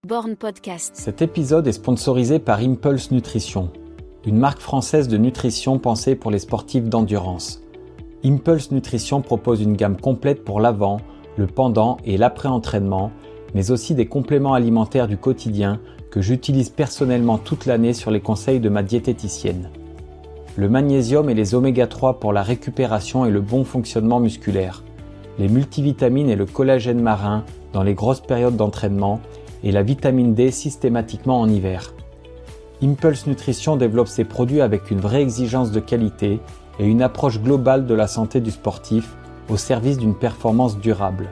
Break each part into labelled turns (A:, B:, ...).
A: Born Podcast.
B: Cet épisode est sponsorisé par Impulse Nutrition, une marque française de nutrition pensée pour les sportifs d'endurance. Impulse Nutrition propose une gamme complète pour l'avant, le pendant et l'après-entraînement, mais aussi des compléments alimentaires du quotidien que j'utilise personnellement toute l'année sur les conseils de ma diététicienne. Le magnésium et les oméga 3 pour la récupération et le bon fonctionnement musculaire, les multivitamines et le collagène marin dans les grosses périodes d'entraînement et la vitamine D systématiquement en hiver. Impulse Nutrition développe ses produits avec une vraie exigence de qualité et une approche globale de la santé du sportif au service d'une performance durable.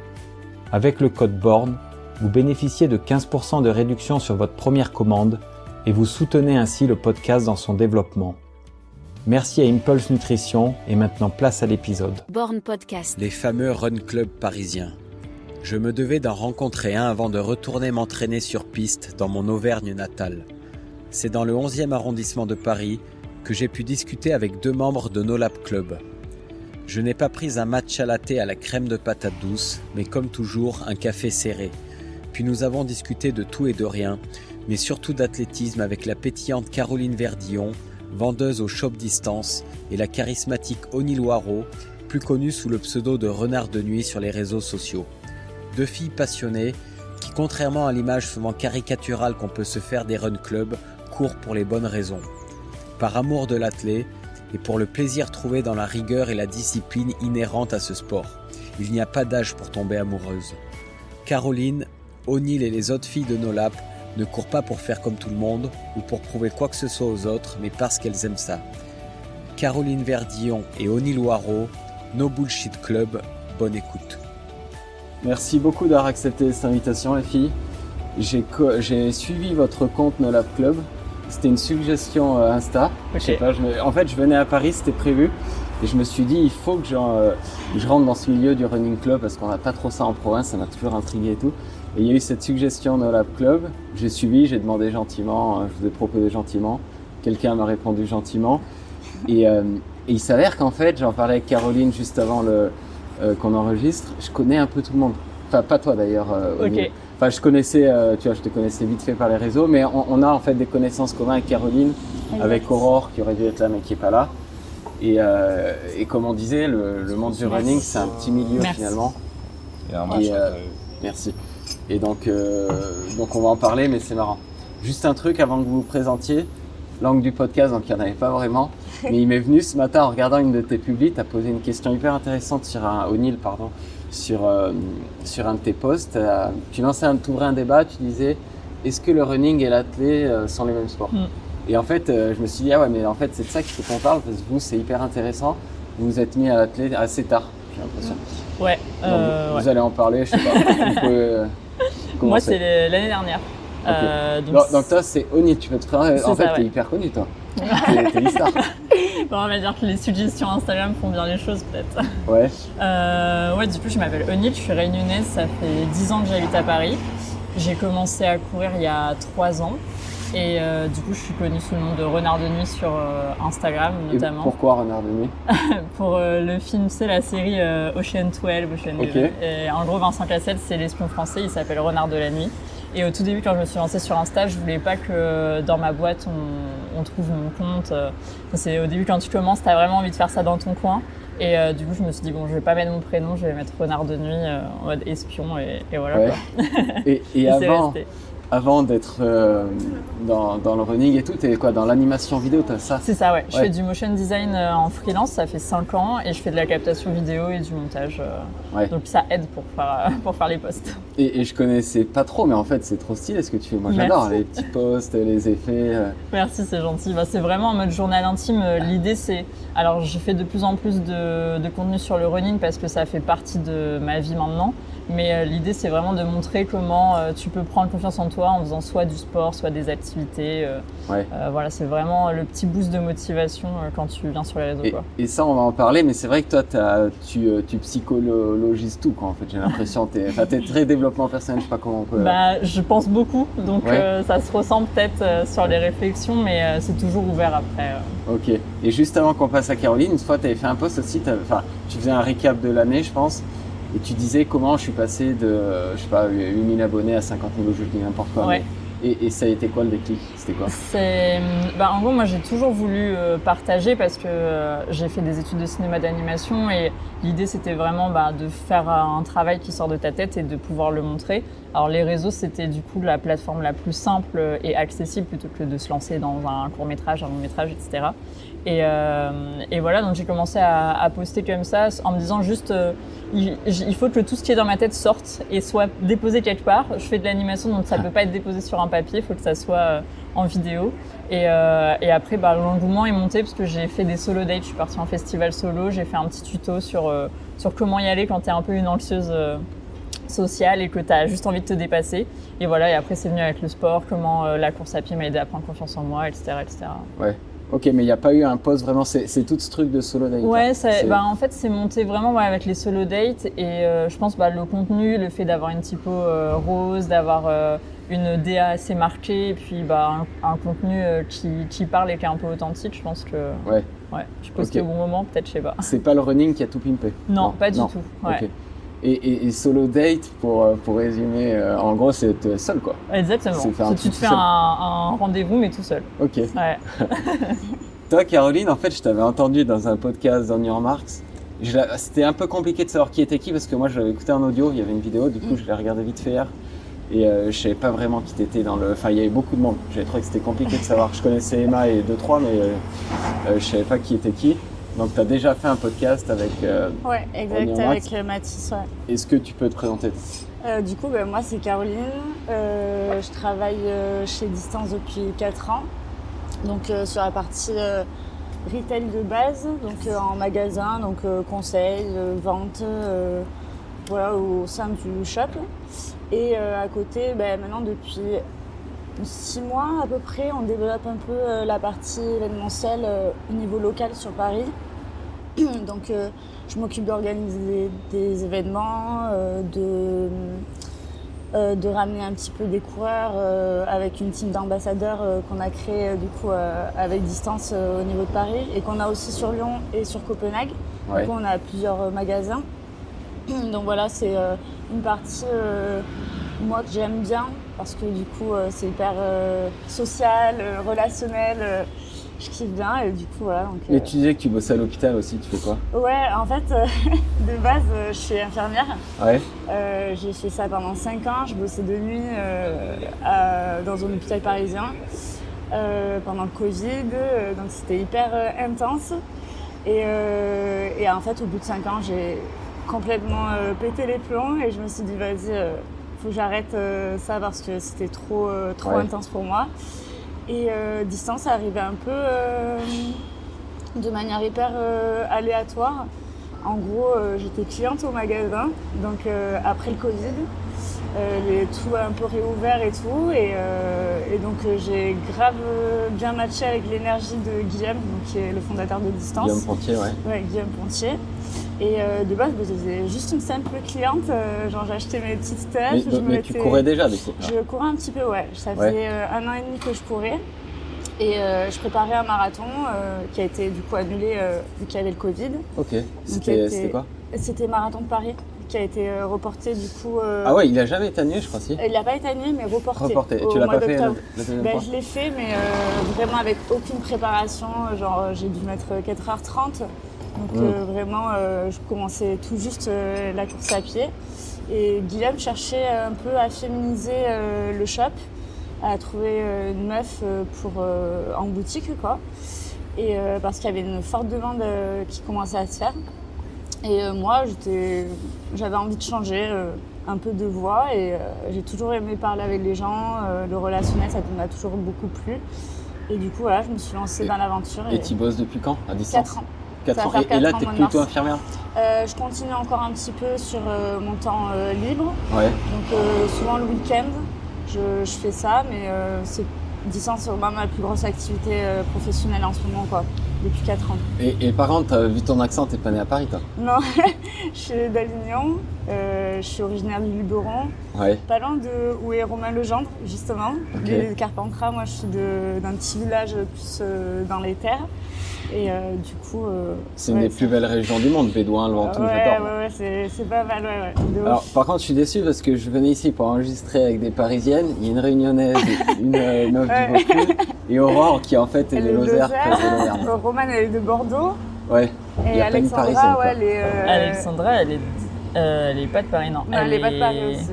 B: Avec le code BORN, vous bénéficiez de 15% de réduction sur votre première commande et vous soutenez ainsi le podcast dans son développement. Merci à Impulse Nutrition et maintenant place à l'épisode.
A: Born Podcast.
B: Les fameux run clubs parisiens. Je me devais d'en rencontrer un avant de retourner m'entraîner sur piste dans mon Auvergne natale. C'est dans le 11e arrondissement de Paris que j'ai pu discuter avec deux membres de NoLab Club. Je n'ai pas pris un matcha latte à la crème de patate douce, mais comme toujours un café serré. Puis nous avons discuté de tout et de rien, mais surtout d'athlétisme avec la pétillante Caroline Verdillon, vendeuse au Shop Distance, et la charismatique Oni Loireau, plus connue sous le pseudo de Renard de Nuit sur les réseaux sociaux. Deux filles passionnées qui, contrairement à l'image souvent caricaturale qu'on peut se faire des run clubs, courent pour les bonnes raisons. Par amour de l'athlète et pour le plaisir trouvé dans la rigueur et la discipline inhérente à ce sport. Il n'y a pas d'âge pour tomber amoureuse. Caroline, O'Neill et les autres filles de NoLab ne courent pas pour faire comme tout le monde ou pour prouver quoi que ce soit aux autres, mais parce qu'elles aiment ça. Caroline Verdillon et O'Neill Loireau, No Bullshit Club, bonne écoute.
C: Merci beaucoup d'avoir accepté cette invitation, les filles. J'ai suivi votre compte NoLab Club. C'était une suggestion Insta.
D: Okay.
C: Je sais pas, je venais à Paris, c'était prévu. Et je me suis dit, il faut que je rentre dans ce milieu du running club parce qu'on n'a pas trop ça en province, ça m'a toujours intrigué et tout. Et il y a eu cette suggestion NoLab Club. J'ai suivi, j'ai demandé gentiment, je vous ai proposé gentiment. Quelqu'un m'a répondu gentiment. Et il s'avère qu'en fait, j'en parlais avec Caroline juste avant qu'on enregistre. Je connais un peu tout le monde. Enfin, pas toi d'ailleurs.
D: Ok.
C: Enfin, je connaissais, tu vois, je te connaissais vite fait par les réseaux, mais on a en fait des connaissances communes avec Caroline, avec Aurore qui aurait dû être là mais qui n'est pas là. Et comme on disait, le monde du running, c'est un petit milieu finalement. Merci. Et donc on va en parler, mais c'est marrant. Juste un truc avant que vous vous présentiez, l'angle du podcast, donc il n'y en avait pas vraiment, mais il m'est venu ce matin en regardant une de tes publis, tu as posé une question hyper intéressante sur O'Neill, sur un de tes posts. Tu ouvrais un débat, tu disais est-ce que le running et l'athlète sont les mêmes sports? Et en fait, je me suis dit, ah ouais, mais en fait, c'est de ça qu'il faut qu'on parle, parce que vous, c'est hyper intéressant. Vous vous êtes mis à l'athlète assez tard, j'ai l'impression.
D: Ouais.
C: Vous allez en parler, je sais pas. Vous pouvez commencer.
D: Moi, c'est l'année dernière.
C: Okay. Donc toi, c'est O'Neill, tu peux te présenter. En fait, t'es hyper connu, toi. T'es une star.
D: Bon, on va dire que les suggestions Instagram font bien les choses, peut-être.
C: Ouais.
D: Ouais, du coup, je m'appelle O'Neill, je suis réunionnaise, ça fait 10 ans que j'habite à Paris. J'ai commencé à courir il y a 3 ans. Et du coup, je suis connue sous le nom de Renard de Nuit sur Instagram, notamment.
C: Et pourquoi Renard de Nuit?
D: Pour le film, c'est la série Ocean 12, Ocean 11.
C: Okay.
D: Et en gros, Vincent Cassel, c'est l'espion français, il s'appelle Renard de la Nuit. Et au tout début, quand je me suis lancée sur Insta, je voulais pas que dans ma boîte, on trouve mon compte. C'est au début, quand tu commences, tu as vraiment envie de faire ça dans ton coin. Et du coup, je me suis dit, bon, je vais pas mettre mon prénom, je vais mettre Renard de Nuit en mode espion et voilà.
C: Ouais.
D: Quoi.
C: Et avant d'être dans le running et tout, t'es quoi, dans l'animation vidéo, t'as ça?
D: C'est ça, ouais. Je fais du motion design en freelance, ça fait 5 ans, et je fais de la captation vidéo et du montage. Donc ça aide pour faire les posts.
C: Et je connaissais pas trop, mais en fait, c'est trop stylé ce que tu fais. Moi, j'adore les petits posts, les effets.
D: Merci, c'est gentil. C'est vraiment en mode journal intime. L'idée, c'est... Alors, j'ai fait de plus en plus de contenu sur le running parce que ça fait partie de ma vie maintenant. Mais l'idée, c'est vraiment de montrer comment tu peux prendre confiance en toi en faisant soit du sport, soit des activités. Voilà, c'est vraiment le petit boost de motivation quand tu viens sur les réseaux.
C: Et ça, on va en parler, mais c'est vrai que toi, tu psychologises tout, quoi, en fait. J'ai l'impression que t'es très développement personnel, je sais pas comment on peut...
D: je pense beaucoup, donc ça se ressent peut-être sur les réflexions, mais c'est toujours ouvert après.
C: Ok. Et juste avant qu'on passe à Caroline, une fois, tu avais fait un post aussi, tu faisais un récap de l'année, je pense. Et tu disais comment je suis passé de, je sais pas, 8000 abonnés à 50 000, je dis n'importe quoi.
D: Ouais.
C: Et ça a été quoi le déclic? C'était quoi?
D: En gros, moi j'ai toujours voulu partager parce que j'ai fait des études de cinéma d'animation et l'idée c'était vraiment de faire un travail qui sort de ta tête et de pouvoir le montrer. Alors les réseaux c'était du coup la plateforme la plus simple et accessible plutôt que de se lancer dans un court-métrage, un long-métrage, etc. Et voilà, donc j'ai commencé à poster comme ça en me disant juste il faut que tout ce qui est dans ma tête sorte et soit déposé quelque part. Je fais de l'animation donc ça peut pas être déposé sur un papier, il faut que ça soit en vidéo. Et après l'engouement est monté parce que j'ai fait des solo dates, je suis partie en festival solo, j'ai fait un petit tuto sur comment y aller quand t'es un peu une anxieuse sociale et que t'as juste envie de te dépasser. Et voilà, et après c'est venu avec le sport, comment la course à pied m'a aidé à prendre confiance en moi, etc.
C: Ouais. Ok, mais il n'y a pas eu un post vraiment, c'est tout ce truc de solo date.
D: Ouais, en fait c'est monté vraiment avec les solo dates et je pense le contenu, le fait d'avoir une typo rose, d'avoir une DA assez marquée et puis un contenu qui parle et qui est un peu authentique, je pense que je postais au bon moment, peut-être, je sais pas.
C: C'est pas le running qui a tout pimpé?
D: Non, pas du tout. Ouais.
C: Okay. Et solo date, pour résumer, en gros, c'est être seul, quoi.
D: Exactement. Tu te fais un rendez-vous, mais tout seul.
C: Ok.
D: Ouais.
C: Toi, Caroline, en fait, je t'avais entendu dans un podcast dans New Remarks. C'était un peu compliqué de savoir qui était qui parce que moi, j'avais écouté en audio, il y avait une vidéo, du coup, je l'ai regardé vite fait hier. Et je savais pas vraiment qui t'étais dans le... Enfin, il y avait beaucoup de monde. J'avais trouvé que c'était compliqué de savoir. Je connaissais Emma et 2-3, mais je savais pas qui était qui. Donc, tu as déjà fait un podcast avec...
E: ouais, exact, avec Mathis, ouais.
C: Est-ce que tu peux te présenter?
E: Du coup, moi, c'est Caroline. Je travaille chez Distance depuis 4 ans. Donc, sur la partie retail de base, donc en magasin, donc conseil, vente, au sein du shop. Et à côté, maintenant, depuis 6 mois à peu près, on développe un peu la partie événementielle au niveau local sur Paris. Donc je m'occupe d'organiser des événements, de ramener un petit peu des coureurs avec une team d'ambassadeurs qu'on a créée du coup avec Distance au niveau de Paris et qu'on a aussi sur Lyon et sur Copenhague.
C: Ouais.
E: Du coup on a plusieurs magasins. Donc voilà, c'est une partie moi que j'aime bien parce que du coup c'est hyper social, relationnel. Je kiffe bien et du coup voilà. Donc,
C: et tu disais que tu bossais à l'hôpital aussi, tu fais quoi?
E: Ouais, en fait, de base, je suis infirmière.
C: Ouais.
E: J'ai fait ça pendant 5 ans. Je bossais de nuit dans un hôpital parisien pendant le Covid, donc c'était hyper intense. Et en fait, au bout de 5 ans, j'ai complètement pété les plombs et je me suis dit, vas-y, faut que j'arrête ça parce que c'était trop intense pour moi. Et Distance est arrivé un peu de manière hyper aléatoire. En gros, j'étais cliente au magasin, donc après le Covid, tout a un peu réouvert et tout. Et donc j'ai grave bien matché avec l'énergie de Guillaume, donc, qui est le fondateur de Distance.
C: Guillaume Pontier, ouais.
E: Ouais, Guillaume Pontier. Et de base, j'étais juste une simple cliente, j'achetais mes petites stuff.
C: Mais tu courais déjà du coup?
E: Je courais un petit peu, ouais. Ça faisait 1 an et demi que je courais. Et je préparais un marathon qui a été du coup annulé vu qu'il y avait le Covid.
C: Ok, c'était quoi? C'était
E: Marathon de Paris, qui a été reporté du coup.
C: Ah ouais, il a jamais été annulé, je crois, si?
E: Il n'a pas été annulé, mais reporté.
C: Et tu l'as pas fait la
E: deuxième fois? Je l'ai fait, mais vraiment avec aucune préparation. Genre, j'ai dû mettre 4h30. Donc vraiment, je commençais tout juste la course à pied. Et Guillaume cherchait un peu à féminiser le shop, à trouver une meuf en boutique, quoi. Et parce qu'il y avait une forte demande qui commençait à se faire. Et moi, j'avais envie de changer un peu de voix et j'ai toujours aimé parler avec les gens. Le relationnel, ça m'a toujours beaucoup plu. Et du coup, voilà, je me suis lancée dans l'aventure.
C: Et tu bosses depuis quand, à distance?
E: 4 ans.
C: 4 ans. Et là, tu es plutôt infirmière?
E: Je continue encore un petit peu sur mon temps libre.
C: Ouais.
E: Donc souvent le week-end, je fais ça, mais Distance, c'est vraiment ma plus grosse activité professionnelle en ce moment, quoi. depuis 4 ans.
C: Et par contre, vu ton accent, t'es pas né à Paris, toi?
E: Non, je suis d'Avignon, je suis originaire de Luberon,
C: Ouais.
E: pas loin de où est Romain Legendre, justement,
C: Ok.
E: de Carpentras. Moi, je suis d'un petit village plus dans les terres. Et du coup.
C: C'est une des plus belles régions du monde, Bédouin, Lointou, j'adore.
E: Ouais, c'est pas mal, ouais. De ouf.
C: Alors, par contre, je suis déçu parce que je venais ici pour enregistrer avec des Parisiennes. Il y a une Réunionnaise, une meuf du Vaucluse, et Aurore qui en fait est
E: Elle
C: de
E: est de
C: Lozère.
E: Lozère. Romane, elle est de Bordeaux.
C: Ouais. Il y
E: Et
C: a pas une Parisienne,
E: Alexandra,
C: quoi.
E: ouais, elle est.
D: Alexandra, elle est pas de Paris, non.
E: Non, elle est pas de Paris aussi.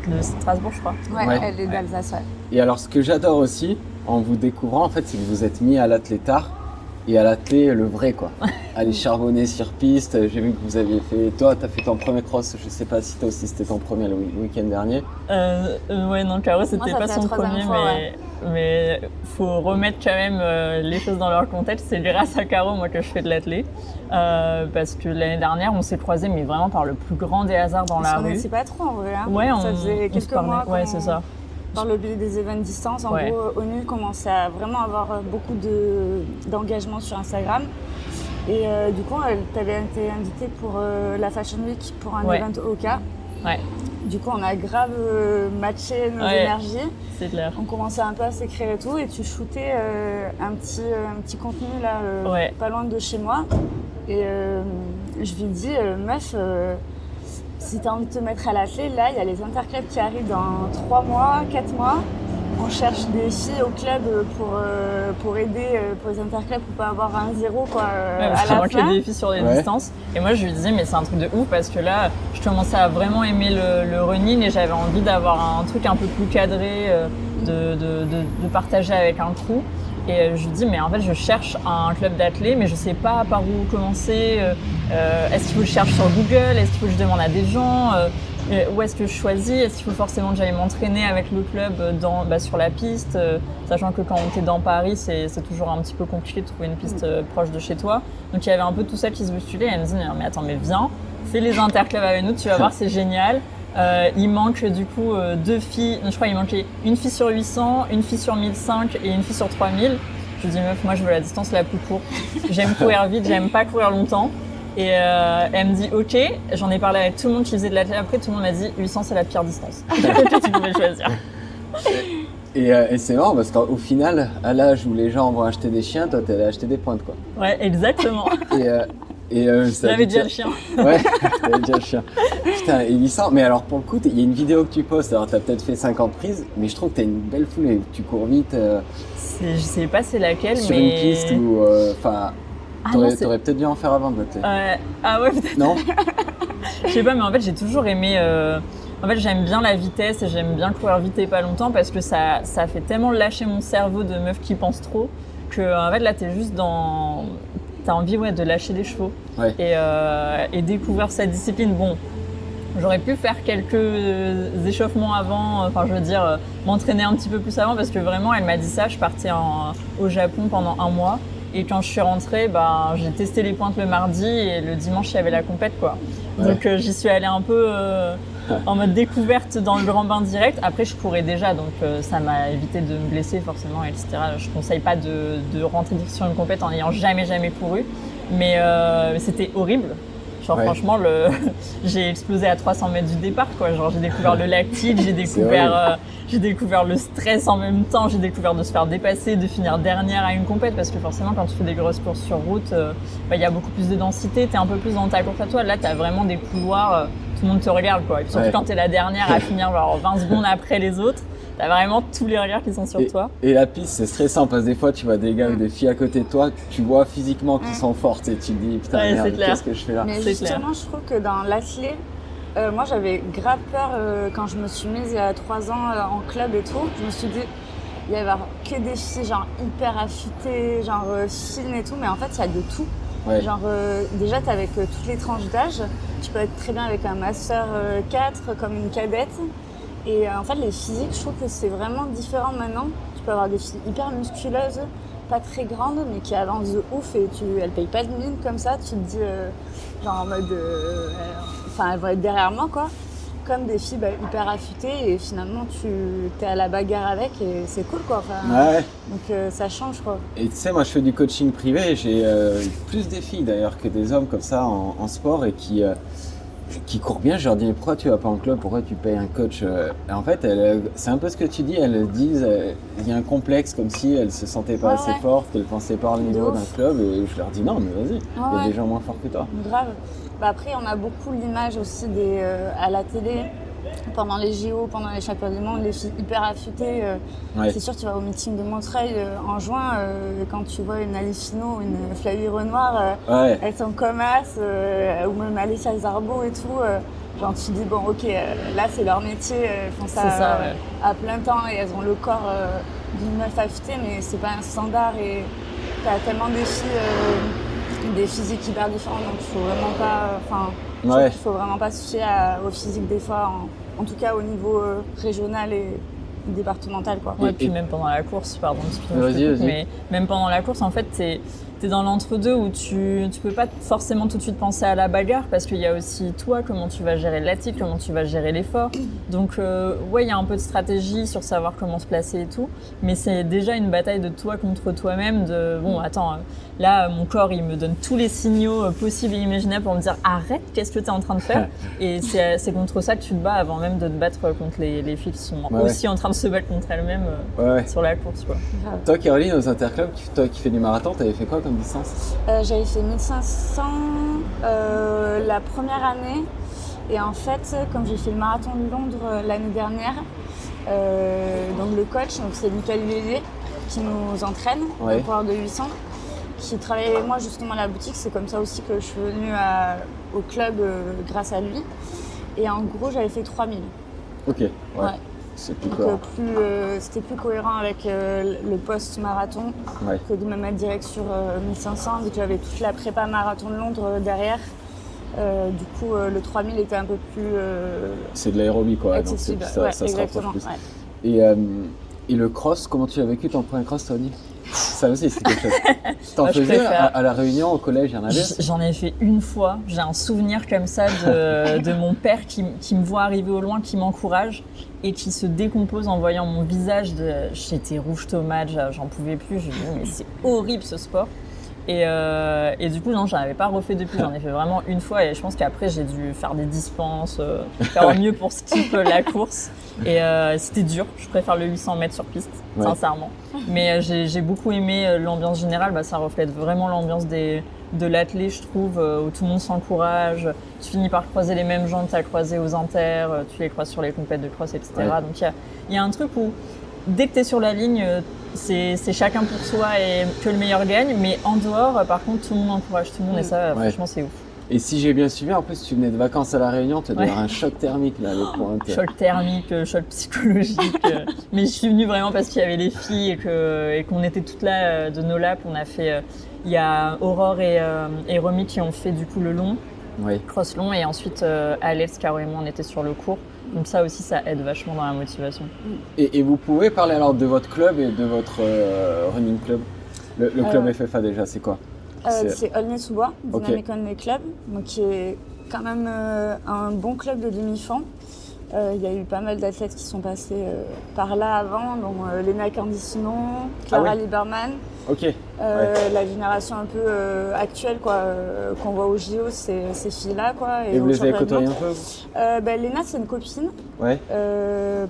D: De Strasbourg, je crois.
E: Ouais,
C: Ouais.
E: elle est d'Alsace, ouais.
C: Et alors, ce que j'adore aussi, en vous découvrant, en fait, c'est que vous êtes mis à l'athlé tard et à l'athlé le vrai, quoi. Aller charbonner sur piste. J'ai vu que vous aviez fait. Toi, t'as fait ton premier cross. Je sais pas si toi aussi c'était ton premier le week-end dernier.
D: Ouais, non, Caro, c'était
E: ça
D: pas
E: fait
D: son
E: la troisième
D: premier,
E: fois,
D: mais faut remettre quand même les choses dans leur contexte. C'est grâce à Caro, moi, que je fais de l'athlé. Parce que l'année dernière, on s'est croisés, mais vraiment par le plus grand des hasards dans
E: Parce
D: la
E: qu'on
D: rue.
E: ne sait pas trop en vrai. Hein.
D: Ouais,
E: ça faisait
D: on se
E: quelques
D: parlait.
E: mois
D: Ouais,
E: qu'on-
D: c'est ça.
E: Dans le biais des événements distance, en
D: Ouais.
E: gros, ONU commençait à vraiment avoir beaucoup d'engagement sur Instagram. Et du coup, tu avais été invitée pour la Fashion Week pour un
D: Ouais.
E: event Oka.
D: Ouais,
E: Du coup, on a grave matché nos
D: Ouais.
E: énergies.
D: c'est clair.
E: On commençait un peu à s'écrire et tout. Et tu shootais un petit contenu là,
D: Ouais.
E: pas loin de chez moi. Et je lui dis, meuf, si tu as envie de te mettre à l'athlé, là, il y a les interclubs qui arrivent dans 3 mois, 4 mois. On cherche des filles au club pour aider pour les interclubs pour pas avoir un zéro quoi,
D: Ouais, parce
E: à
D: qu'il
E: la
D: manquait
E: fin.
D: des filles sur les
C: Ouais.
D: distances. Et moi, je lui disais, mais c'est un truc de ouf parce que là, je commençais à vraiment aimer le running et j'avais envie d'avoir un truc un peu plus cadré, de partager avec un crew. Et je lui dis, mais en fait, je cherche un club d'athlètes, mais je sais pas par où commencer. Est-ce qu'il faut que je cherche sur Google? Est-ce qu'il faut que je demande à des gens? Où est-ce que je choisis? Est-ce qu'il faut forcément que j'aille m'entraîner avec le club sur la piste? Sachant que quand tu es dans Paris, c'est toujours un petit peu compliqué de trouver une piste proche de chez toi. Donc il y avait un peu tout ça qui se bousculait. Elle me dit, mais attends, mais viens, fais les interclubs avec nous, tu vas voir, c'est génial. Il manque du coup 2 filles, je crois qu'il manquait une fille sur 800, une fille sur 1005 et une fille sur 3000. Je lui dis, meuf, moi je veux la distance la plus courte. J'aime courir vite, j'aime pas courir longtemps. Et elle me dit ok, j'en ai parlé avec tout le monde qui faisait de l'athlète. Après tout le monde m'a dit 800 c'est la pire distance que tu pouvais choisir.
C: Et c'est marrant parce qu'au final, à l'âge où les gens vont acheter des chiens, toi t'es allé acheter des pointes, quoi.
D: Ouais, exactement.
C: Ça
D: J'avais déjà le chien.
C: Ouais, t'avais déjà le chien. Putain, et 800. Mais alors pour le coup, il y a une vidéo que tu postes, alors t'as peut-être fait 50 prises, mais je trouve que t'as une belle foulée. Tu cours vite
D: Je sais pas c'est laquelle,
C: sur
D: mais...
C: une piste où... Enfin,
D: Ah non,
C: t'aurais peut-être dû en faire avant de l'athlète.
D: Ah ouais, peut-être.
C: Non.
D: Je sais pas, mais en fait, j'ai toujours aimé. En fait, j'aime bien la vitesse et j'aime bien courir vite et pas longtemps parce que ça fait tellement lâcher mon cerveau de meuf qui pense trop que en fait là, t'es juste dans. T'as envie de lâcher des chevaux
C: Ouais.
D: et découvrir cette discipline. Bon, j'aurais pu faire quelques échauffements avant, enfin, je veux dire, m'entraîner un petit peu plus avant parce que vraiment, elle m'a dit ça. Je partais au Japon pendant 1 mois. Et quand je suis rentrée, j'ai testé les pointes le mardi et le dimanche, il y avait la compète, quoi.
C: Ouais.
D: Donc, j'y suis allée un peu en mode découverte dans le grand bain direct. Après, je courais déjà, donc ça m'a évité de me blesser forcément, etc. Je conseille pas de rentrer sur une compète en n'ayant jamais couru. Mais c'était horrible. Genre,
C: Ouais.
D: franchement, j'ai explosé à 300 mètres du départ, quoi. Genre, j'ai découvert le lactique, j'ai découvert le stress en même temps, j'ai découvert de se faire dépasser, de finir dernière à une compète, parce que forcément, quand tu fais des grosses courses sur route, il y a beaucoup plus de densité, t'es un peu plus dans ta course à toi. Là, t'as vraiment des couloirs, tout le monde te regarde, quoi. Et puis surtout
C: Ouais.
D: quand t'es la dernière à finir genre 20 secondes après les autres, t'as vraiment tous les regards qui sont sur toi.
C: Et la piste, c'est stressant parce que des fois, tu vois des gars ou des filles à côté de toi, tu vois physiquement qu'ils sont fortes et tu te dis putain,
D: Ouais,
C: merde,
D: c'est clair.
C: qu'est-ce que je fais là?
E: Mais
D: C'est
E: justement, je trouve que dans l'athlé, moi j'avais grave peur quand je me suis mise il y a 3 ans en club et tout. Je me suis dit, il va y avoir que des filles genre hyper affûtées, genre fines et tout, mais en fait il y a de tout.
C: Ouais.
E: Genre déjà t'es avec toutes les tranches d'âge, tu peux être très bien avec un master 4 comme une cadette. Et en fait les physiques, je trouve que c'est vraiment différent maintenant. Tu peux avoir des filles hyper musculeuses, pas très grandes, mais qui avancent de ouf et elles payent pas de mine comme ça. Tu te dis genre en mode, elles vont être derrière moi quoi. comme des filles hyper affûtées et finalement tu es à la bagarre avec et c'est cool quoi. Enfin,
C: Ouais.
E: donc ça change quoi.
C: Et tu sais, moi je fais du coaching privé et j'ai plus des filles d'ailleurs que des hommes comme ça en sport et qui courent bien. Je leur dis mais pourquoi tu vas pas en club, pourquoi tu payes un coach Et en fait, c'est un peu ce que tu dis, elles disent il y a un complexe comme si elles se sentaient pas assez fortes, qu'elles pensaient pas au niveau d'un club et je leur dis non mais vas-y, il y a des gens moins forts que toi.
E: Grave. Après on a beaucoup l'image aussi à la télé. Pendant les JO, pendant les championnats du monde, les filles hyper affûtées. C'est sûr, tu vas au meeting de Montreuil en juin, quand tu vois une Alice Finot ou une Flavie Renoir, elles sont comme as, ou même Alessia Zarbo et tout. Genre tu te dis, bon ok, là c'est leur métier, elles font ça, à plein temps et elles ont le corps d'une meuf affûtée, mais c'est pas un standard et t'as tellement de filles, des physiques hyper différentes, donc il faut vraiment pas... Il faut vraiment pas se fier au physique des fois, en tout cas au niveau régional et départemental quoi.
D: Ouais, puis même pendant la course, pardon,
C: vas-y.
D: Mais même pendant la course, en fait, t'es dans l'entre-deux où tu peux pas forcément tout de suite penser à la bagarre parce qu'il y a aussi toi, comment tu vas gérer l'attitude, comment tu vas gérer l'effort. Donc ouais, il y a un peu de stratégie sur savoir comment se placer et tout, mais c'est déjà une bataille de toi contre toi-même de bon, attends, là mon corps il me donne tous les signaux possibles et imaginables pour me dire arrête, qu'est-ce que tu es en train de faire? Et c'est contre ça que tu te bats avant même de te battre contre les filles qui sont aussi en train de se battre contre elles-mêmes sur la course quoi.
C: Toi Caroline, aux interclubs, toi qui fais du marathon, t'avais fait quoi comme distance?
E: J'avais fait 1500 la première année et en fait comme j'ai fait le marathon de Londres l'année dernière, donc le coach, donc c'est Michael Lélé qui nous entraîne, le coureur de 800, qui travaille avec moi justement à la boutique. C'est comme ça aussi que je suis venue au club grâce à lui et en gros j'avais fait 3000.
C: Ok, c'est plus cohérent.
E: C'était plus cohérent avec le post-marathon que de me mettre direct sur 1500, vu que j'avais toute la prépa marathon de Londres derrière. Du coup, le 3000 était un peu plus...
C: c'est de l'aérobie quoi, donc
E: accessible.
C: ça se rapproche plus. Et le cross, comment tu l'as vécu ton premier cross, Tony? Ça aussi, c'est quelque chose. T'en faisais à la Réunion, au collège, il y en avait?
D: J'en ai fait une fois. J'ai un souvenir comme ça de mon père qui me voit arriver au loin, qui m'encourage et qui se décompose en voyant mon visage. J'étais rouge tomate, j'en pouvais plus. Je me dis, mais c'est horrible ce sport. Et du coup, non, j'en avais pas refait depuis. J'en ai fait vraiment une fois et je pense qu'après, j'ai dû faire des dispenses, faire au mieux pour skip la course. Et c'était dur. Je préfère le 800 mètres sur piste, sincèrement. Mais j'ai beaucoup aimé l'ambiance générale. Ça reflète vraiment l'ambiance de l'athlète, je trouve, où tout le monde s'encourage. Tu finis par croiser les mêmes gens que tu as croisés aux inters, tu les croises sur les compètes de cross, etc. Donc il y a un truc où dès que tu es sur la ligne, c'est chacun pour soi et que le meilleur gagne. Mais en dehors, par contre, tout le monde encourage tout le monde et ça, franchement, c'est ouf.
C: Et si j'ai bien suivi, en plus, tu venais de vacances à La Réunion, tu as dû avoir un choc thermique là, le point.
D: Choc thermique, choc psychologique. Mais je suis venue vraiment parce qu'il y avait les filles et qu'on était toutes là de nos laps. On a fait, il y a Aurore et Romy qui ont fait du coup le long, cross long, et ensuite Alex, Caro et moi, on était sur le court. Donc ça aussi, ça aide vachement dans la motivation.
C: Et vous pouvez parler alors de votre club et de votre running club? Le club FFA déjà, c'est quoi?
E: C'est Aulnay-sous-Bois, Dynamic Only Club, donc qui est quand même un bon club de demi-fond. Il y a eu pas mal d'athlètes qui sont passés par là avant, dont Léna Candicinon, Clara Lieberman. La génération un peu actuelle qu'on voit au JO, c'est ces filles-là.
C: Et vous les avez côtoyées un peu?
E: Léna, c'est une copine,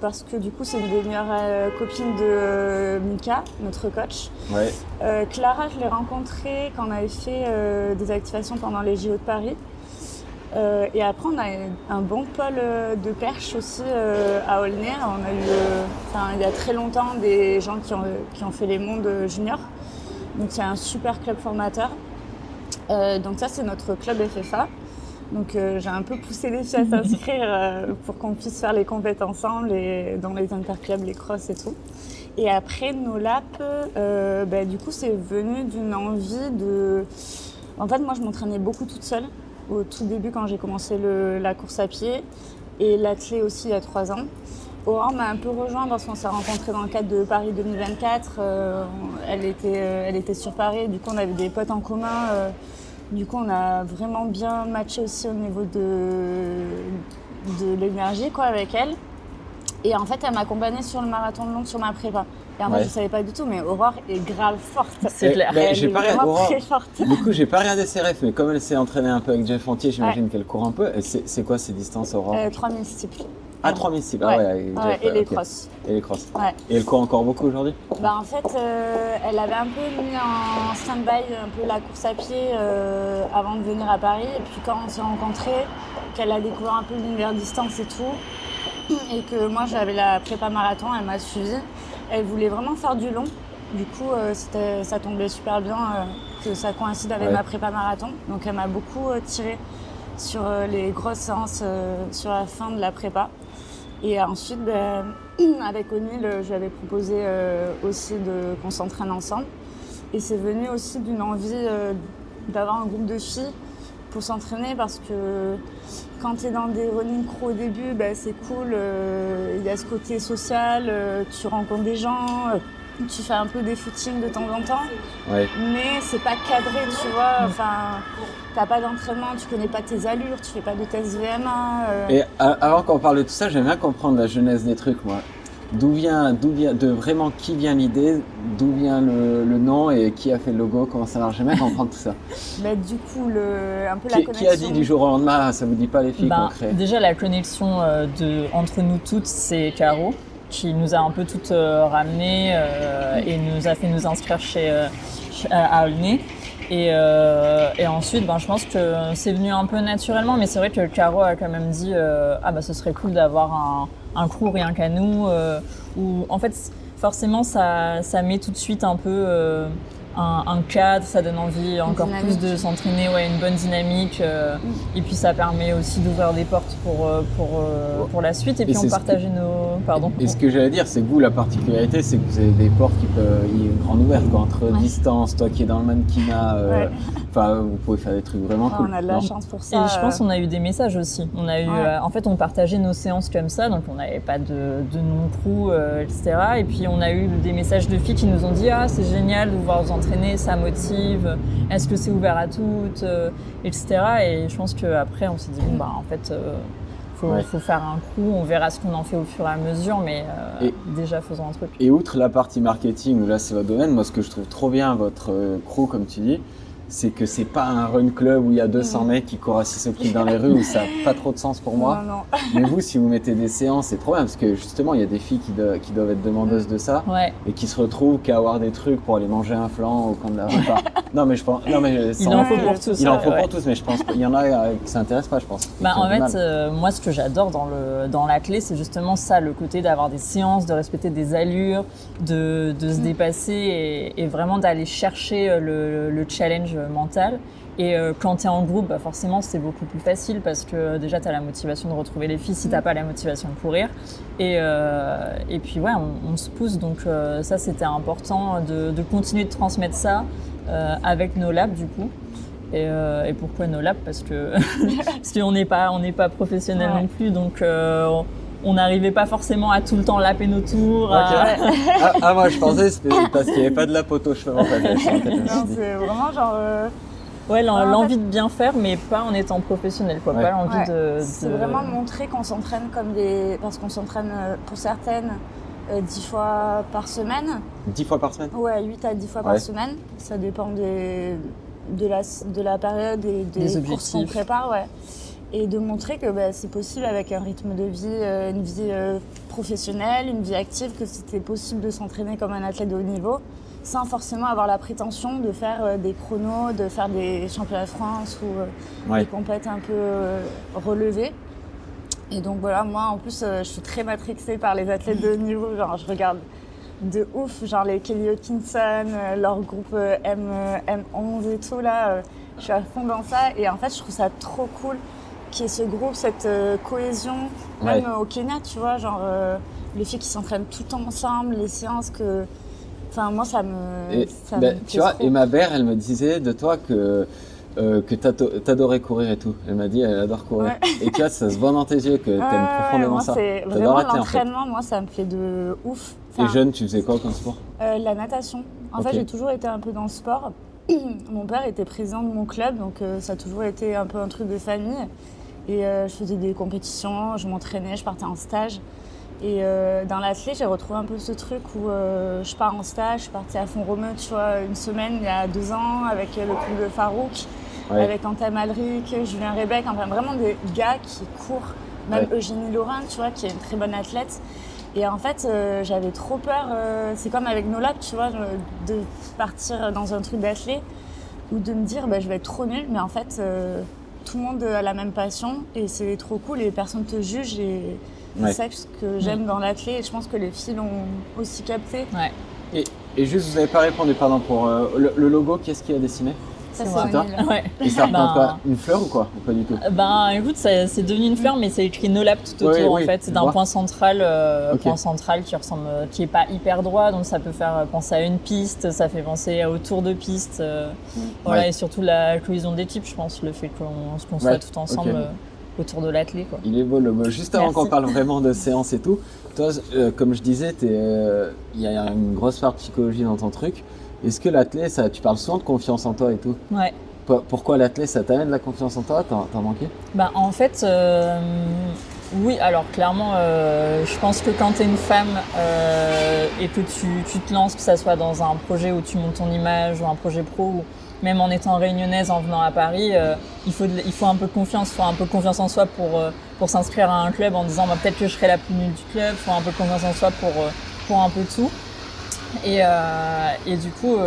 E: parce que du coup, c'est une des meilleures copines de Mika, notre coach. Clara, je l'ai rencontrée quand on avait fait des activations pendant les JO de Paris. Et après, on a un bon pôle de perche aussi à Aulnay. On a eu, il y a très longtemps, des gens qui ont fait les mondes juniors. Donc, il y a un super club formateur. Donc, ça, c'est notre club FFA. Donc, j'ai un peu poussé les filles à s'inscrire pour qu'on puisse faire les compètes ensemble et dans les interclubs, les crosses et tout. Et après, nos laps, du coup, c'est venu d'une envie de... En fait, moi, je m'entraînais beaucoup toute seule. Au tout début quand j'ai commencé la course à pied et l'athlé aussi il y a 3 ans. Aurore m'a un peu rejoint parce qu'on s'est rencontrés dans le cadre de Paris 2024. Elle était sur Paris, du coup on avait des potes en commun. Du coup on a vraiment bien matché aussi au niveau de l'énergie quoi, avec elle. Et en fait, elle m'accompagnait sur le marathon de Londres, sur ma prépa. Et en fait, je savais pas du tout, mais Aurore est grave forte.
D: C'est clair.
E: Elle
C: j'ai
E: est
C: pas
E: vraiment
C: Aurore,
E: très forte.
C: Du coup, j'ai pas regardé ses refs, mais comme elle s'est entraînée un peu avec Jeff Fontier, j'imagine qu'elle court un peu. Et c'est quoi ces distances, Aurore
E: 3000 steeples.
C: Ah, 3000 steeples,
E: Ouais.
C: avec Jeff,
E: Et les
C: ok.
E: crosses.
C: Et les crosses.
E: Ouais.
C: Et elle court encore beaucoup aujourd'hui?
E: Bah en fait, elle avait un peu mis en stand-by un peu la course à pied avant de venir à Paris. Et puis quand on s'est rencontrés, qu'elle a découvert un peu l'univers distance et tout, et que moi j'avais la prépa marathon, elle m'a suivie. Elle voulait vraiment faire du long. Du coup, ça tombait super bien que ça coïncide avec ma prépa marathon. Donc elle m'a beaucoup tiré sur les grosses séances sur la fin de la prépa. Et ensuite, avec O'Neill, je lui avais proposé aussi qu'on s'entraîne ensemble. Et c'est venu aussi d'une envie d'avoir un groupe de filles pour s'entraîner parce que quand tu es dans des running crew au début, c'est cool, il y a ce côté social, tu rencontres des gens, tu fais un peu des footings de temps en temps, mais c'est pas cadré, tu vois, enfin, t'as pas d'entraînement, tu connais pas tes allures, tu fais pas de test VMA.
C: Et avant qu'on parle de tout ça, j'aime bien comprendre la genèse des trucs, moi. D'où vient vraiment qui vient l'idée, d'où vient le nom et qui a fait le logo, comment ça marche, j'aime bien comprendre tout ça.
E: Du coup, un peu la connexion.
C: Qui a dit du jour au lendemain, ça vous dit pas les filles qu'on crée?
D: Déjà la connexion entre nous toutes, c'est Caro qui nous a un peu toutes ramenées et nous a fait nous inscrire à Aulnay. Et ensuite, je pense que c'est venu un peu naturellement, mais c'est vrai que Caro a quand même dit ce serait cool d'avoir un crew rien qu'à nous, où en fait forcément ça met tout de suite un peu un cadre, ça donne envie encore plus de s'entraîner, une bonne dynamique, et puis ça permet aussi d'ouvrir des portes pour la suite, et puis on partageait nos... Pardon.
C: Et ce que j'allais dire, c'est que vous, la particularité, c'est que vous avez des portes qui peuvent, il y a une grande ouverte entre distance, toi qui es dans le mannequinat, vous pouvez faire des trucs vraiment cool.
E: On a de la chance pour ça.
D: Et je pense qu'on a eu des messages aussi. On a eu, en fait, on partageait nos séances comme ça, donc on n'avait pas de non-crew, etc. Et puis on a eu des messages de filles qui nous ont dit « Ah, c'est génial de vous voir vous entraîner, ça motive, est-ce que c'est ouvert à toutes, etc. » Et je pense qu'après, on s'est dit « en fait, faut faire un coup, on verra ce qu'on en fait au fur et à mesure, mais déjà faisons un truc. »
C: Et outre la partie marketing, où là c'est votre domaine, moi ce que je trouve trop bien, votre crew, comme tu dis, c'est que c'est pas un run club où il y a 200 mecs qui courent à 6 au pied dans les rues, où ça n'a pas trop de sens pour moi.
E: Non.
C: Mais vous, si vous mettez des séances, c'est trop bien, parce que justement, il y a des filles qui doivent être demandeuses de ça, et qui se retrouvent qu'à avoir des trucs pour aller manger un flan au coin de la repas. Non, mais je pense...
D: il en faut pour tous.
C: Il en faut pour tous, mais je pense qu'il y en a qui s'intéressent pas, je pense.
D: En fait, moi, ce que j'adore dans la clé, c'est justement ça, le côté d'avoir des séances, de respecter des allures, de se dépasser et vraiment d'aller chercher le challenge mental. Et quand tu es en groupe, forcément, c'est beaucoup plus facile parce que déjà, tu as la motivation de retrouver les filles si tu n'as pas la motivation de courir. Et puis, on se pousse. Donc, ça, c'était important de continuer de transmettre ça avec nos labs, du coup. Et pourquoi nos labs? Parce qu'on n'est pas professionnels non plus. Donc, on n'arrivait pas forcément à tout le temps laper nos tours.
C: Moi, je pensais que c'était parce qu'il n'y avait pas de lap auto-cheval. En fait.
E: Non, c'est vraiment genre...
D: l'envie de bien faire, mais pas en étant professionnel, quoi. Pas l'envie de...
E: C'est vraiment montrer qu'on s'entraîne comme des... Parce qu'on s'entraîne pour certaines 10 fois par semaine. 10
C: fois par semaine?
E: Ouais, 8 à 10 fois par semaine. Ça dépend de la période et des courses qu'on prépare, Et de montrer que c'est possible avec un rythme de vie, une vie professionnelle, une vie active, que c'était possible de s'entraîner comme un athlète de haut niveau, sans forcément avoir la prétention de faire des chronos, de faire des championnats de France ou des compètes un peu relevées. Et donc voilà, moi en plus je suis très matrixée par les athlètes de haut niveau, genre je regarde de ouf, genre les Kelly Hawkinson, leur groupe M11 et tout là, je suis à fond dans ça et en fait je trouve ça trop cool qu'il y ait ce groupe, cette cohésion, même au Kenya tu vois, genre les filles qui s'entraînent tout le temps ensemble, les séances que... Enfin, moi, ça me
C: tu vois, et ma mère, elle me disait de toi que t'adorais courir et tout. Elle m'a dit, elle adore courir. Et tu vois, ça se voit dans tes yeux que t'aimes profondément ça.
E: Vraiment l'entraînement, moi, ça me fait de ouf.
C: Et jeune, tu faisais quoi comme sport?
E: La natation. En fait, j'ai toujours été un peu dans le sport. Mon père était président de mon club, donc ça a toujours été un peu un truc de famille. Et je faisais des compétitions, je m'entraînais, je partais en stage. Et dans l'athlé, j'ai retrouvé un peu ce truc où je pars en stage, je suis partie à Font-Romeu, tu vois, une semaine il y a 2 ans avec le club de Farouk, avec Antam Alric, Julien Rebec, enfin vraiment des gars qui courent, même Eugénie Laurin, tu vois, qui est une très bonne athlète. Et en fait, j'avais trop peur, c'est comme avec Nolab, tu vois, de partir dans un truc d'athlé ou de me dire je vais être trop nulle, mais en fait, tout le monde a la même passion et c'est trop cool et personne te juge et c'est ça que j'aime dans l'athlé et je pense que les filles l'ont aussi capté.
C: Et juste, vous n'avez pas répondu, pardon, pour le logo, qui est-ce qui a dessiné?
E: Ça,
C: c'est toi. Et ça représente quoi? Une fleur ou quoi? Ou pas du tout?
D: Écoute, c'est devenu une fleur, mais c'est écrit Nolab tout autour en fait. C'est d'un point central qui est pas hyper droit, donc ça peut faire penser à une piste, ça fait penser au tour de piste. Et surtout la cohésion d'équipe, je pense, le fait qu'on soit tout ensemble autour de l'athlé, quoi.
C: Il est beau le logo. Juste avant qu'on parle vraiment de séance et tout, toi, comme je disais, il y a une grosse part de psychologie dans ton truc. Est-ce que l'athlé, tu parles souvent de confiance en toi et tout?
D: Ouais.
C: Pourquoi l'athlé, ça t'amène de la confiance en toi? T'en manquais?
D: En fait, oui, alors clairement, je pense que quand tu es une femme et que tu te lances, que ça soit dans un projet où tu montes ton image ou un projet pro, ou même en étant réunionnaise, en venant à Paris, il faut un peu confiance, en soi pour s'inscrire à un club en disant peut-être que je serai la plus nulle du club, il faut un peu confiance en soi pour un peu tout. Et du coup,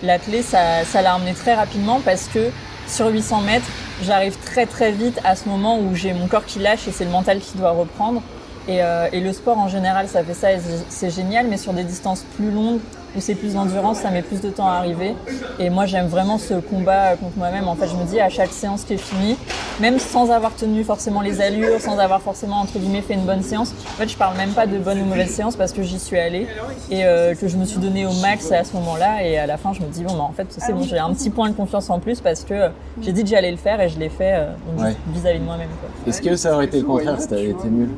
D: l'athlé, ça l'a amené très rapidement parce que sur 800 mètres, j'arrive très très vite à ce moment où j'ai mon corps qui lâche et c'est le mental qui doit reprendre. Et le sport en général, ça fait ça et c'est génial, mais sur des distances plus longues, où c'est plus d'endurance, ça met plus de temps à arriver. Et moi, j'aime vraiment ce combat contre moi-même. En fait, je me dis à chaque séance qui est finie, même sans avoir tenu forcément les allures, sans avoir forcément, entre guillemets, fait une bonne séance. En fait, je parle même pas de bonne ou mauvaise séance parce que j'y suis allée et que je me suis donné au max à ce moment-là. Et à la fin, je me dis, en fait, c'est bon, j'ai un petit point de confiance en plus parce que j'ai dit que j'allais le faire et je l'ai fait vis-à-vis de moi-même, quoi.
C: Est-ce que ça aurait été le contraire si t'avais été nulle?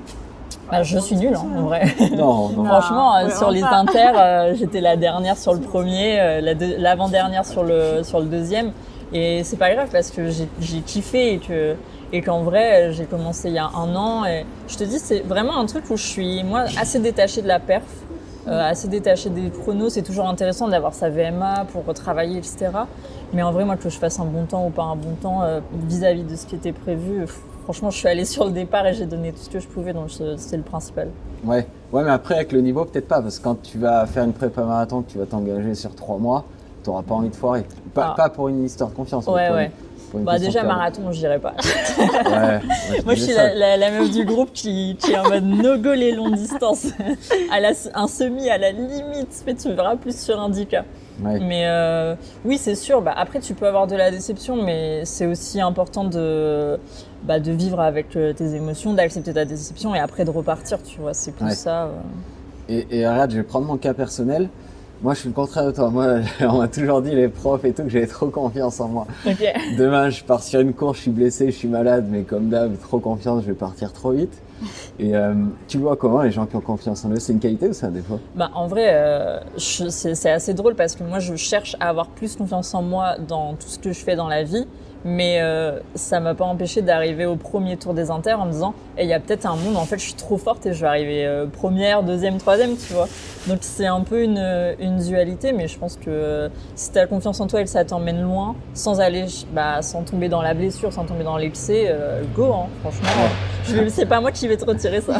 D: Je suis nulle, en vrai.
C: Non.
D: Franchement, sur les inters, j'étais la dernière sur le premier, l'avant-dernière sur le deuxième. Et c'est pas grave parce que j'ai kiffé et qu'en vrai, j'ai commencé il y a 1 an. Et je te dis, c'est vraiment un truc où je suis, moi, assez détachée de la perf, assez détachée des chronos. C'est toujours intéressant d'avoir sa VMA pour travailler, etc. Mais en vrai, moi, que je fasse un bon temps ou pas un bon temps vis-à-vis de ce qui était prévu, franchement, je suis allée sur le départ et j'ai donné tout ce que je pouvais, donc c'est le principal. Ouais, mais après, avec le niveau, peut-être pas, parce que quand tu vas faire une prépa marathon, que tu vas t'engager sur 3 mois, tu n'auras pas envie de foirer. Pas pour une histoire de confiance. Déjà, marathon, je dirais pas. Moi, je suis la meuf du groupe qui est en mode no-go les longues distances. Un semi à la limite, mais tu me verras plus sur un 10K. Mais oui, c'est sûr. Après, tu peux avoir de la déception, mais c'est aussi important de vivre avec tes émotions, d'accepter ta déception et après de repartir, tu vois. C'est plus ça.
C: Et regarde, je vais prendre mon cas personnel. Moi, je suis le contraire de toi. Moi, on m'a toujours dit, les profs et tout, que j'avais trop confiance en moi. Demain, je pars sur une course, je suis blessé, je suis malade, mais comme d'hab, trop confiance, je vais partir trop vite. Et tu vois comment les gens qui ont confiance en eux, c'est une qualité ou c'est un défaut?
D: En vrai, c'est assez drôle parce que moi, je cherche à avoir plus confiance en moi dans tout ce que je fais dans la vie. Mais ça m'a pas empêché d'arriver au premier tour des inters en me disant il y a peut-être un monde, en fait, je suis trop forte et je vais arriver première, deuxième, troisième, tu vois. Donc c'est un peu une dualité, mais je pense que si tu as confiance en toi et que ça t'emmène loin, sans tomber dans la blessure, sans tomber dans l'excès, go, hein, franchement. C'est pas moi qui vais te retirer ça.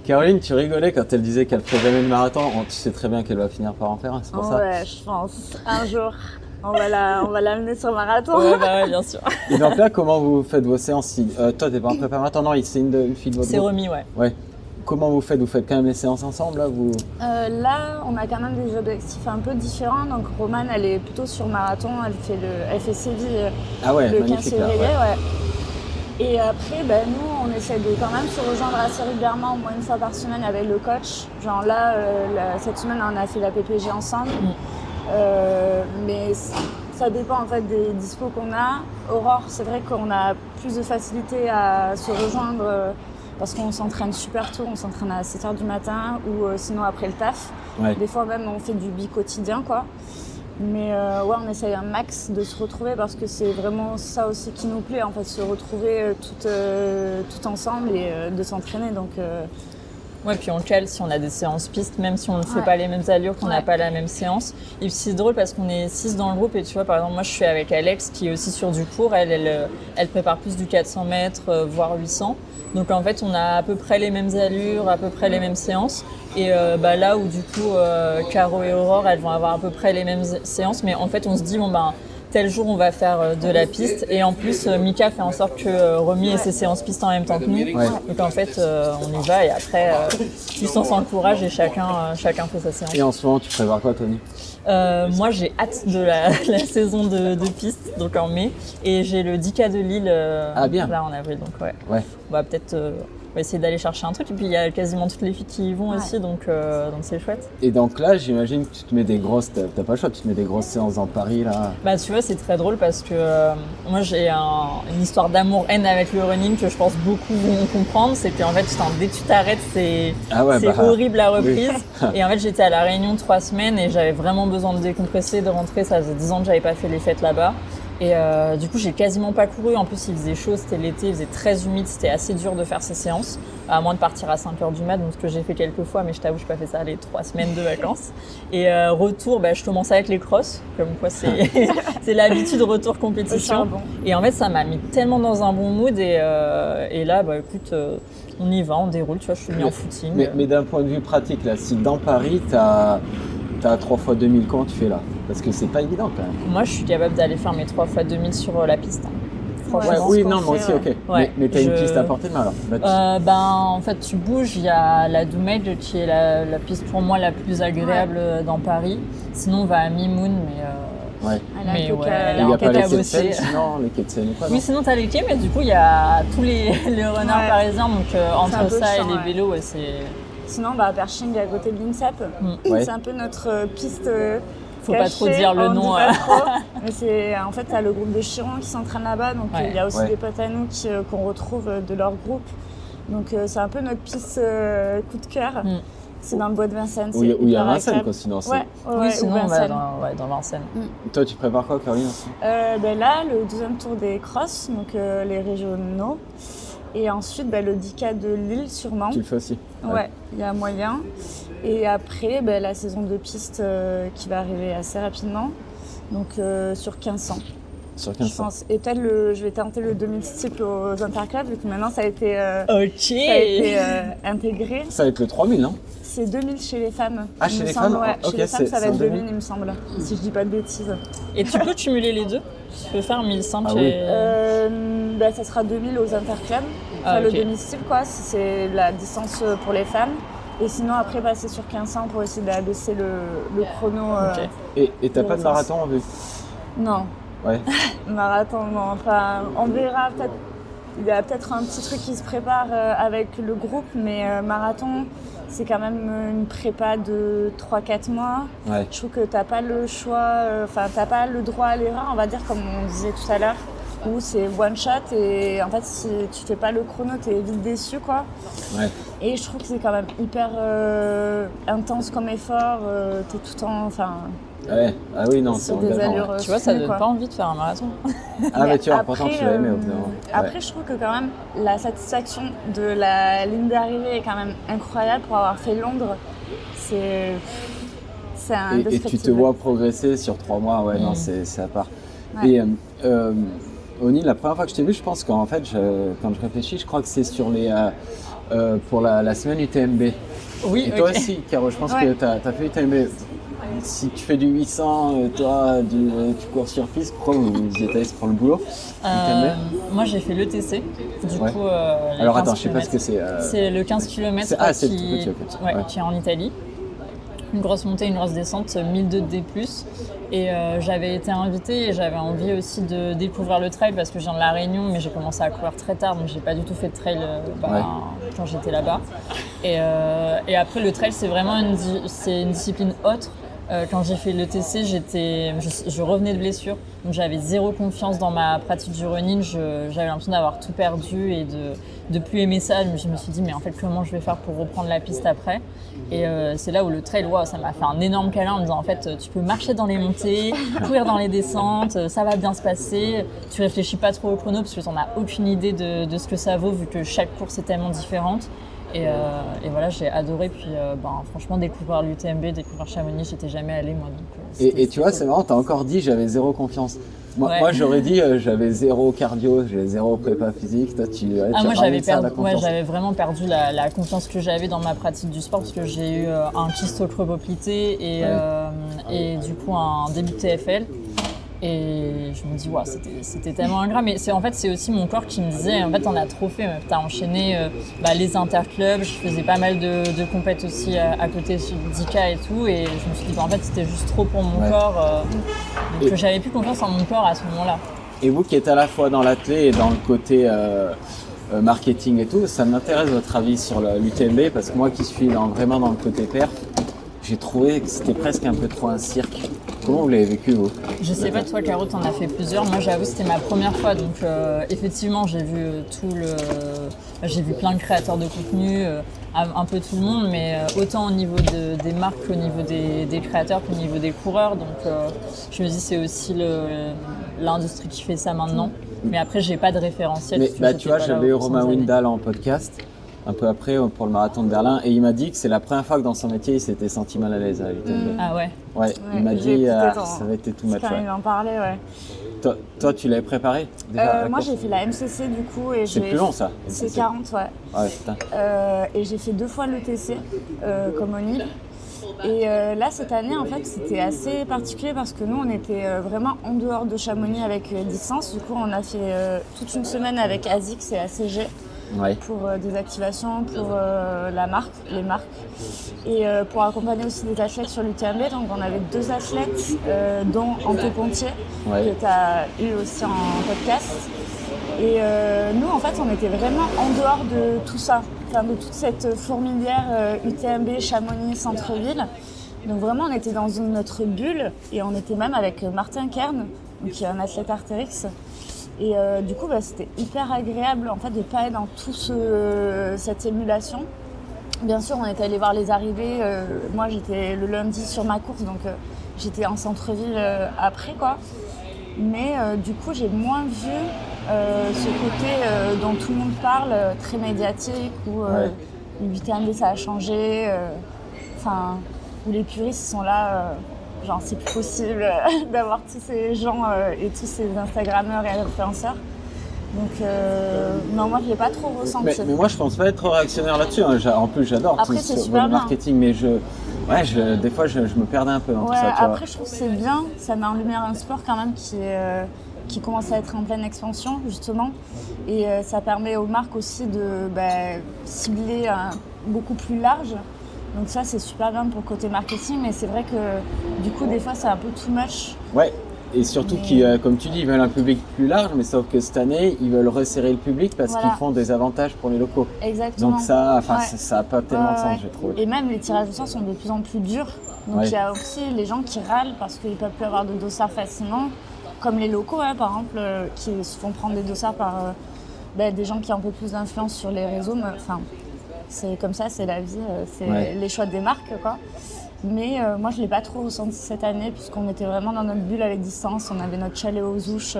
C: Caroline, tu rigolais quand elle disait qu'elle ferait jamais de marathon. Tu sais très bien qu'elle va finir par en faire, c'est pour ça?
E: Ouais, je pense. Un jour. On va l'amener sur le marathon.
D: Ouais, bien sûr.
C: Et donc là, comment vous faites vos séances? Toi, t'es pas en prépa marathon, non, c'est une fille de votre
D: groupe. C'est remis, ouais.
C: Comment vous faites? Vous faites quand même les séances ensemble, là
E: Là, on a quand même des objectifs un peu différents. Donc, Romane, elle est plutôt sur marathon. Elle fait Séville le 15 février. Et après, nous, on essaie de quand même se rejoindre assez régulièrement, au moins une fois par semaine avec le coach. Genre là, cette semaine, on a fait la PPG ensemble. Mais ça dépend en fait des dispos qu'on a. Aurore, c'est vrai qu'on a plus de facilité à se rejoindre parce qu'on s'entraîne super tôt, on s'entraîne à 7h du matin ou sinon après le taf. Des fois même on fait du bi-quotidien, quoi. Mais ouais, on essaye un max de se retrouver parce que c'est vraiment ça aussi qui nous plaît, en fait, se retrouver tout ensemble et de s'entraîner. Donc,
D: Ouais, puis on cale si on a des séances pistes, même si on ne fait
E: Ouais.
D: pas les mêmes allures, qu'on n'a
E: Ouais.
D: pas la même séance. Et puis c'est drôle parce qu'on est 6 dans le groupe et tu vois, par exemple, moi je suis avec Alex qui est aussi sur du court. Elle prépare plus du 400 mètres, voire 800. Donc en fait, on a à peu près les mêmes allures, à peu près les mêmes séances. Et là où du coup, Caro et Aurore, elles vont avoir à peu près les mêmes séances. Mais en fait, on se dit, bon ben, tel jour on va faire de la piste. Et en plus, Mika fait en sorte que Romy ait ses séances pistes en même temps que nous.
C: Ouais.
D: Donc en fait, on y va et après, juste on s'encourage et chacun fait sa séance.
C: Et en ce moment, tu prépares quoi, Tony?
D: Moi, j'ai hâte de la saison de piste, donc en mai. Et j'ai le 10K de Lille
C: bien.
D: là en avril. Donc ouais.
C: Ouais.
D: On va peut-être on va essayer d'aller chercher un truc. Et puis il y a quasiment toutes les filles qui y vont
E: Ouais.
D: aussi, donc c'est chouette.
C: Et donc là, j'imagine que tu te mets des grosses, t'as pas le choix, tu te mets des grosses séances dans Paris, là.
D: Bah tu vois, c'est très drôle parce que moi j'ai une histoire d'amour-haine avec le running que je pense beaucoup vont comprendre. C'est qu'en fait, dès que tu t'arrêtes, c'est horrible la reprise. Et en fait, j'étais à La Réunion 3 semaines et j'avais vraiment besoin de décompresser, de rentrer. Ça faisait 10 ans que j'avais pas fait les fêtes là-bas. Et du coup, j'ai quasiment pas couru. En plus, il faisait chaud, c'était l'été, il faisait très humide, c'était assez dur de faire ces séances, à moins de partir à 5h du mat, donc ce que j'ai fait quelques fois, mais je t'avoue, je n'ai pas fait ça les 3 semaines de vacances. Et retour, je commençais avec les crosses, comme quoi c'est l'habitude, retour compétition.
E: Bon.
D: Et en fait, ça m'a mis tellement dans un bon mood. Et là, écoute, on y va, on déroule, tu vois, je suis mis en footing.
C: Mais d'un point de vue pratique, là, si dans Paris, t'as 3 fois 2000, comment tu fais là? Parce que c'est pas évident quand même.
D: Moi, je suis capable d'aller faire mes 3 fois 2000 sur la piste. Franchement.
E: Ouais,
C: oui,
E: ce qu'on
C: non, moi
E: fait,
C: aussi, ok.
D: Ouais,
C: Mais t'as une
D: je-
C: piste à portée de main alors?
D: En fait, tu bouges. Il y a la Doumage qui est la piste pour moi la plus agréable dans Paris. Sinon, on va à Mimoun, mais
C: Ouais.
E: Elle
D: Mais ouais,
E: elle
D: elle
C: Il
D: est
C: n'y
D: en
C: a pas les
D: caca
C: quais de
D: aussi.
C: Seine, sinon les quais de Seine ou quoi, non?
D: oui, sinon t'as les quais, mais du coup, il y a tous les runners
E: Ouais.
D: parisiens. Donc
E: un
D: entre
E: peu
D: ça
E: chiant,
D: et les
E: ouais.
D: vélos, ouais, c'est
E: Sinon, Pershing à côté de l'INSEP.
C: Ouais.
E: C'est un peu notre piste.
D: faut pas trop dire le
E: on
D: nom.
E: dit pas trop. Mais c'est en fait, t'as le groupe de Chiron qui s'entraîne là-bas, donc
D: Ouais.
E: il y a aussi
C: Ouais.
E: des potes à nous qu'on retrouve de leur groupe. Donc c'est un peu notre piste coup de cœur.
D: Mm.
E: C'est dans le bois de Vincennes.
C: Où il y a
E: hyper
C: Vincennes,
E: agréable.
C: quoi, sinon.
E: Ouais,
D: Oui,
E: ouais,
D: sinon
E: ou
D: on va
E: Vincennes.
D: dans Vincennes.
C: Toi, tu prépares quoi, Caroline?
E: Là, le deuxième tour des crosses, donc les régionaux. Et ensuite, le 10K de Lille, sûrement.
C: Tu le fais aussi?
E: Ouais, il y a moyen. Et après, la saison de piste qui va arriver assez rapidement. Donc sur 1500,
C: Sur
E: je
C: 1500.
E: pense. Et peut-être je vais tenter le 2000 steeple aux Interclubs, vu que maintenant ça a été,
D: Ok.
E: intégré.
C: Ça va être le 3000, non?
E: C'est 2000 chez les femmes.
C: Ah,
E: il
C: chez
E: me
C: les
E: semble,
C: femmes?
E: ouais.
C: Ok,
E: Chez les femmes, ça
C: c'est
E: va être
C: en 2000,
E: 2000, il me semble, si je dis pas de bêtises.
D: Et tu peux cumuler les deux. Tu peux faire 1500
C: Ah
D: chez...
C: oui.
E: Ça sera 2000 aux Interclubs.
D: Ah,
E: Le
D: ok.
E: demi-steeple, quoi, c'est la distance pour les femmes. Et sinon, après, passer sur 1500 pour essayer d'abaisser le chrono.
D: Ok.
C: Et t'as pas de marathon en vue?
E: Non,
C: Ouais.
E: marathon, non. Enfin, on verra peut-être. Il y a peut-être un petit truc qui se prépare avec le groupe, mais marathon, c'est quand même une prépa de 3-4 mois.
C: Ouais.
E: Je trouve que t'as pas le choix, t'as pas le droit à l'erreur, on va dire, comme on disait tout à l'heure, où c'est one shot et en fait, si tu fais pas le chrono, t'es vite déçu, quoi.
C: Ouais.
E: Et je trouve que c'est quand même hyper intense comme effort, t'es tout le temps,
C: Ouais. Ah oui, non, c'est
E: sur des
C: engageant.
E: allures.
C: Ouais.
D: Tu vois, ça
E: flues,
D: donne
E: quoi.
D: pas envie de faire un marathon.
C: Ah, mais tu vois,
E: Après,
C: pourtant tu l'as aimé au bout d'un moment.
E: Après, je trouve que quand même, la satisfaction de la ligne d'arrivée est quand même incroyable pour avoir fait Londres. C'est
C: Et
E: indescriptible.
C: tu te vois progresser sur 3 mois, ouais, non, c'est à part.
E: Ouais.
C: Et Oni, la première fois que je t'ai vu, je pense qu'en fait, quand je réfléchis, je crois que c'est sur les pour la semaine UTMB.
D: Oui,
C: Et toi
D: ok.
C: aussi, Caro, je pense
E: Ouais.
C: que tu as fait UTMB. Si tu fais du 800, toi, tu cours sur piste, pourquoi vous étiez pour le boulot UTMB?
D: Moi, j'ai fait l'ETC. Du
C: Ouais.
D: coup, les
C: Alors
D: 15
C: attends, je sais pas ce que
D: kilomètres.
C: c'est.
D: C'est le 15 km
C: c'est le tout petit, ok. Ouais.
D: qui est en Italie. Une grosse montée, une grosse descente, 1002 de D+. Et j'avais été invitée et j'avais envie aussi de découvrir le trail parce que je viens de La Réunion, mais j'ai commencé à courir très tard, donc j'ai pas du tout fait de trail quand j'étais là-bas. Et après, le trail, c'est vraiment une discipline autre. Quand j'ai fait l'ETC, je revenais de blessure, donc j'avais zéro confiance dans ma pratique du running. J'avais l'impression d'avoir tout perdu et de plus aimer ça. Je me suis dit, mais en fait, comment je vais faire pour reprendre la piste après ? Et c'est là où le trail, ça m'a fait un énorme câlin en me disant, en fait, tu peux marcher dans les montées, courir dans les descentes, ça va bien se passer. Tu réfléchis pas trop au chrono parce que tu n'en as aucune idée de ce que ça vaut vu que chaque course est tellement différente. Et voilà, j'ai adoré. Puis franchement, découvrir l'UTMB, découvrir Chamonix, j'étais jamais allée moi. Donc,
C: et tu vois, c'est marrant, t'as encore dit j'avais zéro confiance. Moi j'aurais dit j'avais zéro cardio, j'avais zéro prépa physique. Toi,
D: moi j'avais vraiment perdu la confiance que j'avais dans ma pratique du sport parce que j'ai eu un kyste au creux poplité et du coup un début de TFL. Et je me dis, c'était tellement ingrat. Mais c'est aussi mon corps qui me disait, en fait, t'en as trop fait. T'as enchaîné les interclubs. Je faisais pas mal de compètes aussi à côté d'ICA et tout. Et je me suis dit, en fait, c'était juste trop pour mon corps. Donc j'avais plus confiance en mon corps à ce moment-là.
C: Et vous qui êtes à la fois dans l'athlé et dans le côté marketing et tout, ça m'intéresse votre avis sur l'UTMB parce que moi qui suis vraiment dans le côté perf, j'ai trouvé que c'était presque un peu trop un cirque. Comment vous l'avez vécu, vous ?
D: Je sais pas, toi, Caro, t'en as fait plusieurs. Moi, j'avoue, c'était ma première fois. Donc, effectivement, j'ai vu j'ai vu plein de créateurs de contenu, un peu tout le monde, mais autant au niveau des marques qu'au niveau des créateurs qu'au niveau des coureurs. Donc, je me dis, c'est aussi l'industrie qui fait ça maintenant. Mais après, j'ai pas de référentiel.
C: Mais tu vois, j'avais eu Romain Windal en podcast. Un peu après pour le marathon de Berlin et il m'a dit que c'est la première fois que dans son métier il s'était senti mal à l'aise à l'UTMB.
D: Ah ouais.
C: Ouais, il m'a dit ça va être tout match.
E: Quand il en parlait,
C: Toi, tu l'avais préparé déjà
E: moi j'ai fait la MCC du coup et
C: c'est plus long ça.
E: C'est 40
C: Ouais putain.
E: Et j'ai fait 2 fois l'ETC comme ONIL. Et là cette année en fait c'était assez particulier parce que nous on était vraiment en dehors de Chamonix avec distance. Du coup on a fait toute une semaine avec ASICS et ACG. Pour des activations, pour les marques et pour accompagner aussi des athlètes sur l'UTMB. Donc on avait 2 athlètes dont Anto Pontier que tu as eu aussi en podcast et nous en fait on était vraiment en dehors de tout ça, de toute cette fourmilière UTMB, Chamonix, centre-ville. Donc vraiment on était dans notre bulle et on était même avec Martin Kern qui est un athlète Artérix. Et du coup, c'était hyper agréable en fait, de ne pas être dans toute cette émulation. Bien sûr, on est allé voir les arrivées. Moi, j'étais le lundi sur ma course, donc j'étais en centre-ville après, quoi. Mais du coup, j'ai moins vu ce côté dont tout le monde parle, très médiatique, où l'UTMB, ça a changé. Où les puristes sont là... genre c'est plus possible d'avoir tous ces gens et tous ces Instagrammeurs et influenceurs. Donc non, moi je l'ai pas trop ressenti.
C: Mais moi je pense pas être réactionnaire là-dessus. En plus j'adore
E: tout le
C: marketing, mais des fois je me perdais un peu dans tout ça.
E: Après je trouve que c'est bien, ça met en lumière un sport quand même qui commence à être en pleine expansion justement. Et ça permet aux marques aussi de cibler beaucoup plus large. Donc ça, c'est super bien pour le côté marketing, mais c'est vrai que du coup, des fois, c'est un peu too much. Ouais,
C: et surtout comme tu dis, ils veulent un public plus large, mais sauf que cette année, ils veulent resserrer le public parce qu'ils font des avantages pour les locaux.
E: Exactement.
C: Donc ça n'a pas tellement de sens, j'ai trouvé.
E: Et même, les tirages au sort sont de plus en plus durs. Donc il y a aussi les gens qui râlent parce qu'ils ne peuvent plus avoir de dossards facilement, comme les locaux, par exemple, qui se font prendre des dossards par des gens qui ont un peu plus d'influence sur les réseaux. C'est comme ça, c'est la vie, c'est les choix des marques, quoi. Mais moi, je ne l'ai pas trop ressenti cette année, puisqu'on était vraiment dans notre bulle avec distance. On avait notre chalet aux Ouches,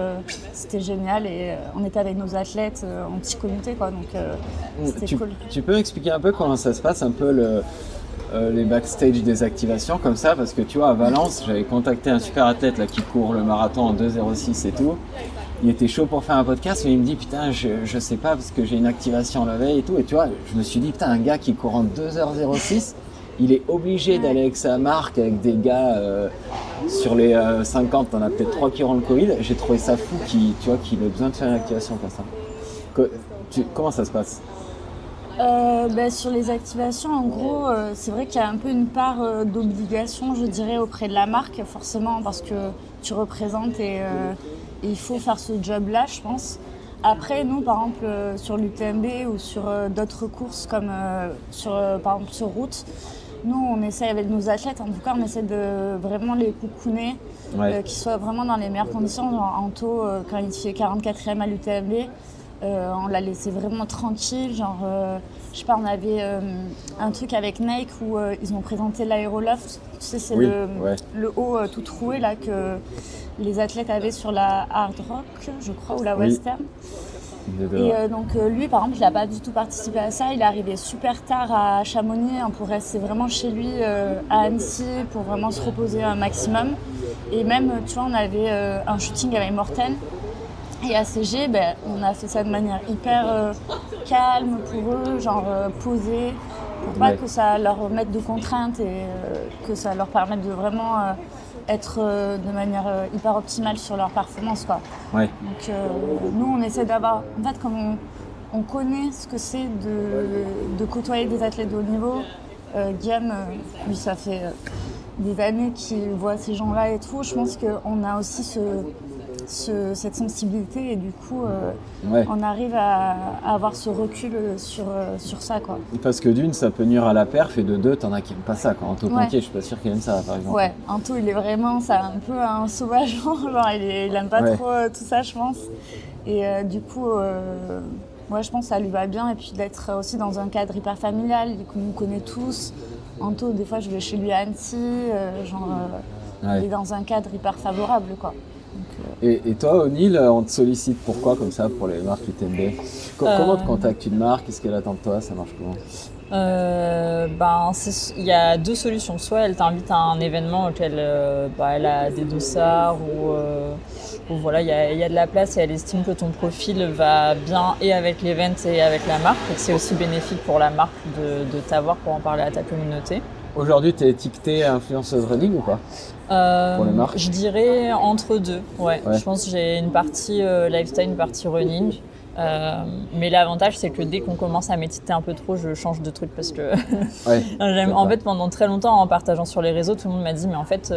E: c'était génial. Et on était avec nos athlètes en petit comité, quoi. Donc, c'était cool.
C: Tu peux expliquer un peu comment ça se passe, un peu les backstage des activations, comme ça? Parce que tu vois, à Valence, j'avais contacté un super athlète là, qui court le marathon en 2,06 et tout. Il était chaud pour faire un podcast, mais il me dit putain, je sais pas parce que j'ai une activation la veille et tout. Et tu vois, je me suis dit putain, un gars qui court en 2h06, il est obligé d'aller avec sa marque, avec des gars sur les 50, t'en as peut-être 3 qui auront le Covid. J'ai trouvé ça fou qu'il ait besoin de faire une activation comme ça. Comment ça se passe?
E: Sur les activations, en gros, c'est vrai qu'il y a un peu une part d'obligation, je dirais, auprès de la marque, forcément, parce que tu représentes et il faut faire ce job-là, je pense. Après, nous, par exemple, sur l'UTMB ou sur d'autres courses comme par exemple sur route, nous, on essaie avec nos athlètes, en tout cas, on essaie de vraiment les coucouner,
C: Ouais.
E: qu'ils soient vraiment dans les meilleures conditions. Genre, Anto, quand il fait 44e à l'UTMB, on l'a laissé vraiment tranquille. Genre, je sais pas, on avait un truc avec Nike où ils ont présenté l'aéroloft. Tu sais, c'est
C: Oui,
E: le haut tout troué là que les athlètes avaient sur la Hard Rock, je crois, ou la
C: Oui.
E: Western. Et donc lui, par exemple, il n'a pas du tout participé à ça. Il est arrivé super tard à Chamonix pour rester vraiment chez lui à Annecy pour vraiment se reposer un maximum. Et même, tu vois, on avait un shooting avec Morten. Et à CG, on a fait ça de manière hyper calme pour eux, genre posée, pour pas
C: Ouais.
E: que ça leur mette de contraintes et que ça leur permette de vraiment être de manière hyper optimale sur leur performance, quoi.
C: Ouais.
E: Donc nous, on essaie d'avoir... En fait, comme on connaît ce que c'est de côtoyer des athlètes de haut niveau, Guillaume, lui, ça fait des années qu'il voit ces gens-là et tout. Je pense qu'on a aussi cette sensibilité et du coup,
C: Ouais.
E: on arrive à avoir ce recul sur ça, quoi.
C: Parce que d'une, ça peut nuire à la perf, et de deux, t'en as qui aiment pas ça. Anto
E: Ouais.
C: Conquier, je suis pas sûr qu'il aime ça, par exemple.
E: Ouais, Anto, il est vraiment, c'est un peu un sauvage, genre il aime pas
C: Ouais.
E: trop tout ça, je pense. Et du coup, ouais, je pense que ça lui va bien. Et puis d'être aussi dans un cadre hyper familial, qu'on nous connaît tous. Anto, des fois, je vais chez lui à Annecy,
C: Ouais.
E: il est dans un cadre hyper favorable, quoi.
C: Et toi, O'Neill, on te sollicite pourquoi comme ça pour les marques UTMB? Comment te contacte une marque? Qu'est-ce qu'elle attend de toi? Ça marche comment?
D: Il y a deux solutions. Soit elle t'invite à un événement auquel elle a des dossards ou voilà, il y a de la place et elle estime que ton profil va bien et avec l'event et avec la marque et que c'est aussi bénéfique pour la marque de t'avoir pour en parler à ta communauté.
C: Aujourd'hui, t'es étiquetée influenceuse running ou pas? Pour les marques?
D: Je dirais entre deux. Ouais.
C: Ouais.
D: Je pense que j'ai une partie lifestyle, une partie running. Mais l'avantage, c'est que dès qu'on commence à m'étiqueter un peu trop, je change de truc parce que
C: Ouais.
D: en fait, pendant très longtemps, en partageant sur les réseaux, tout le monde m'a dit mais en fait,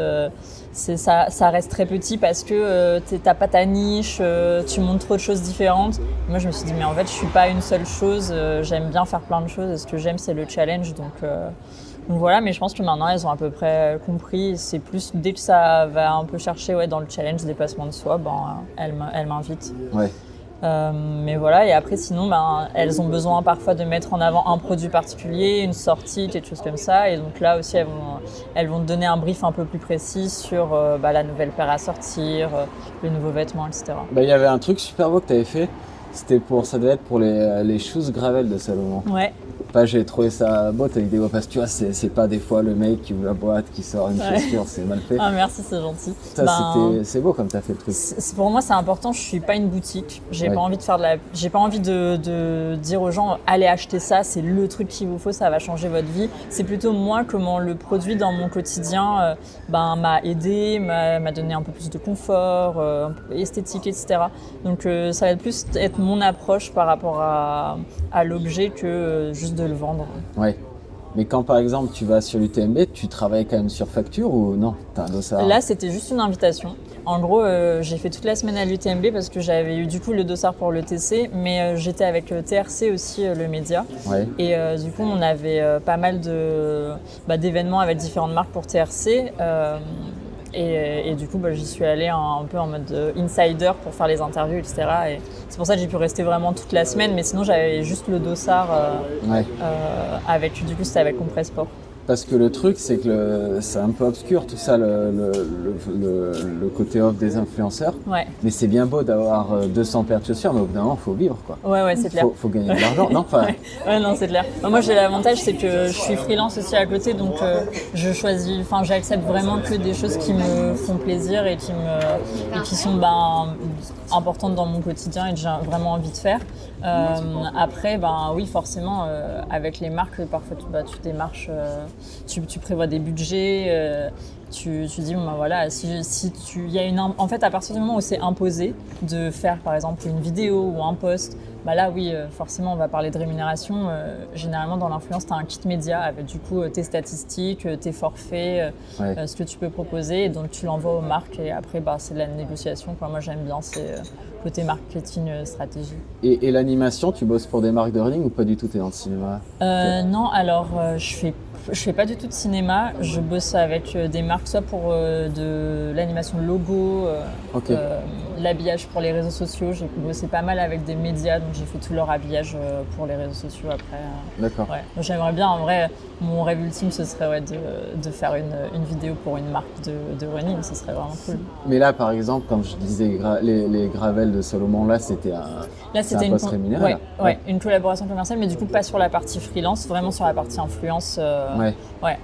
D: ça reste très petit parce que t'as pas ta niche, tu montres trop de choses différentes. Moi, je me suis dit mais en fait, je suis pas une seule chose. J'aime bien faire plein de choses et ce que j'aime, c'est le challenge. Donc voilà, mais je pense que maintenant elles ont à peu près compris. C'est plus dès que ça va un peu chercher dans le challenge dépassement de soi, elles m'invitent.
C: Ouais.
D: Mais voilà, et après sinon elles ont besoin parfois de mettre en avant un produit particulier, une sortie, quelque chose comme ça. Et donc là aussi elles vont te donner un brief un peu plus précis sur la nouvelle paire à sortir, les nouveaux vêtements, etc.
C: Il y avait un truc super beau que t'avais fait. Ça devait être pour les shoes gravel de Salomon.
D: Ouais.
C: J'ai trouvé ça beau ta vidéo parce que tu vois, c'est pas des fois le mec qui ouvre la boîte, qui sort une chaussure, c'est mal fait.
D: Ah merci, c'est gentil.
C: C'est beau comme t'as fait le truc.
D: Pour moi c'est important, je suis pas une boutique. J'ai
C: Ouais.
D: pas envie de dire aux gens allez acheter ça, c'est le truc qu'il vous faut, ça va changer votre vie. C'est plutôt moi comment le produit dans mon quotidien m'a aidé, m'a donné un peu plus de confort, un peu esthétique, etc. Donc ça va plus être mon approche par rapport à l'objet que juste de le vendre.
C: Ouais. Mais quand par exemple tu vas sur l'UTMB, tu travailles quand même sur facture ou non? T'as un dossard?
D: Là, c'était juste une invitation. En gros, j'ai fait toute la semaine à l'UTMB parce que j'avais eu du coup le dossard pour le TC, mais j'étais avec TRC aussi, le média.
C: Ouais.
D: Et du coup, on avait pas mal d'événements avec différentes marques pour TRC. Et du coup, j'y suis allée un peu en mode insider pour faire les interviews, etc. Et c'est pour ça que j'ai pu rester vraiment toute la semaine. Mais sinon, j'avais juste le dossard
C: Ouais.
D: du coup, c'était avec Compressport.
C: Parce que le truc, c'est que c'est un peu obscur tout ça, le côté off des influenceurs.
D: Ouais,
C: Mais c'est bien beau d'avoir 200 paires de chaussures, mais au bout d'un moment, il faut vivre, quoi.
D: ouais, c'est clair.
C: Faut gagner de l'argent. Non, enfin,
D: Ouais, non, c'est clair. Moi, j'ai l'avantage, c'est que je suis freelance aussi à côté, donc j'accepte vraiment que des choses qui me font plaisir et qui sont importantes dans mon quotidien et que j'ai vraiment envie de faire. Après, oui, forcément, avec les marques, parfois tu démarches, tu prévois des budgets. Tu dis voilà, en fait, à partir du moment où c'est imposé de faire par exemple une vidéo ou un post, là oui, forcément on va parler de rémunération. Généralement dans l'influence, tu as un kit média avec du coup tes statistiques, tes forfaits,
C: ouais.
D: ce que tu peux proposer, et donc tu l'envoies aux marques et après c'est de la négociation, quoi. Moi j'aime bien, c'est côté marketing, stratégie.
C: Et l'animation, tu bosses pour des marques de running ou pas du tout? T'es dans le cinéma?
D: Non, alors je fais Je fais pas du tout de cinéma, je bosse avec des marques, soit pour de l'animation de logo, l'habillage pour les réseaux sociaux. J'ai bossé pas mal avec des médias, donc j'ai fait tout leur habillage pour les réseaux sociaux après.
C: D'accord.
D: Ouais. Donc, j'aimerais bien, en vrai, mon rêve ultime, ce serait de faire une vidéo pour une marque de running, ce serait vraiment cool.
C: Mais là, par exemple, comme je disais, les gravels de Salomon, là, c'était un poste rémunéré.
D: Ouais, une collaboration commerciale, mais du coup, pas sur la partie freelance, vraiment sur la partie influence.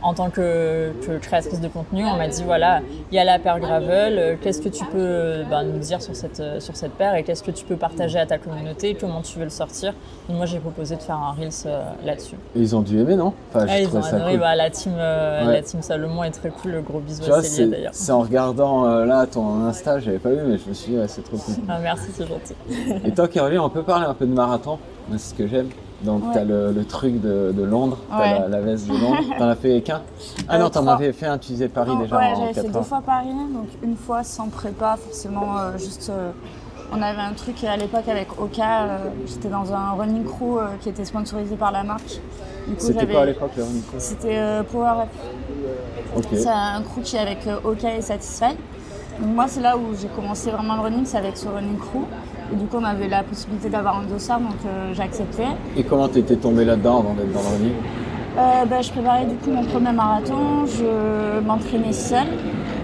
D: En tant que créatrice de contenu, on m'a dit voilà, il y a la paire gravel, qu'est-ce que tu peux nous dire sur cette paire et qu'est-ce que tu peux partager à ta communauté, comment tu veux le sortir. Et moi, j'ai proposé de faire un Reels là-dessus.
C: Et ils ont dû aimer, non?
D: Ils ont adoré, cool. La team Salomon est très cool, le gros bisou à Célia d'ailleurs.
C: C'est en regardant là ton Insta, j'avais pas vu, mais je me suis dit, c'est trop cool.
D: Merci, c'est gentil.
C: Et toi, Caroline, on peut parler un peu de marathon? Moi, c'est ce que j'aime. Donc, t'as le truc de Londres, t'as la veste de Londres. T'en as fait qu'un? Ah non, t'en avais fait un, tu disais Paris déjà en 4 heures.
E: J'avais fait 2 fois Paris, donc une fois sans prépa, forcément, on avait un truc à l'époque avec Oka, j'étais dans un running crew qui était sponsorisé par la marque.
C: C'était quoi à l'époque le running crew?
E: C'était Power Up. C'est un crew qui est avec Oka et Satisfy. Donc moi, c'est là où j'ai commencé vraiment le running, c'est avec ce running crew. Et du coup, on avait la possibilité d'avoir un dossard, donc j'ai accepté.
C: Et comment t'étais tombée là-dedans avant d'être dans le running?
E: Je préparais du coup mon premier marathon, je m'entraînais seule.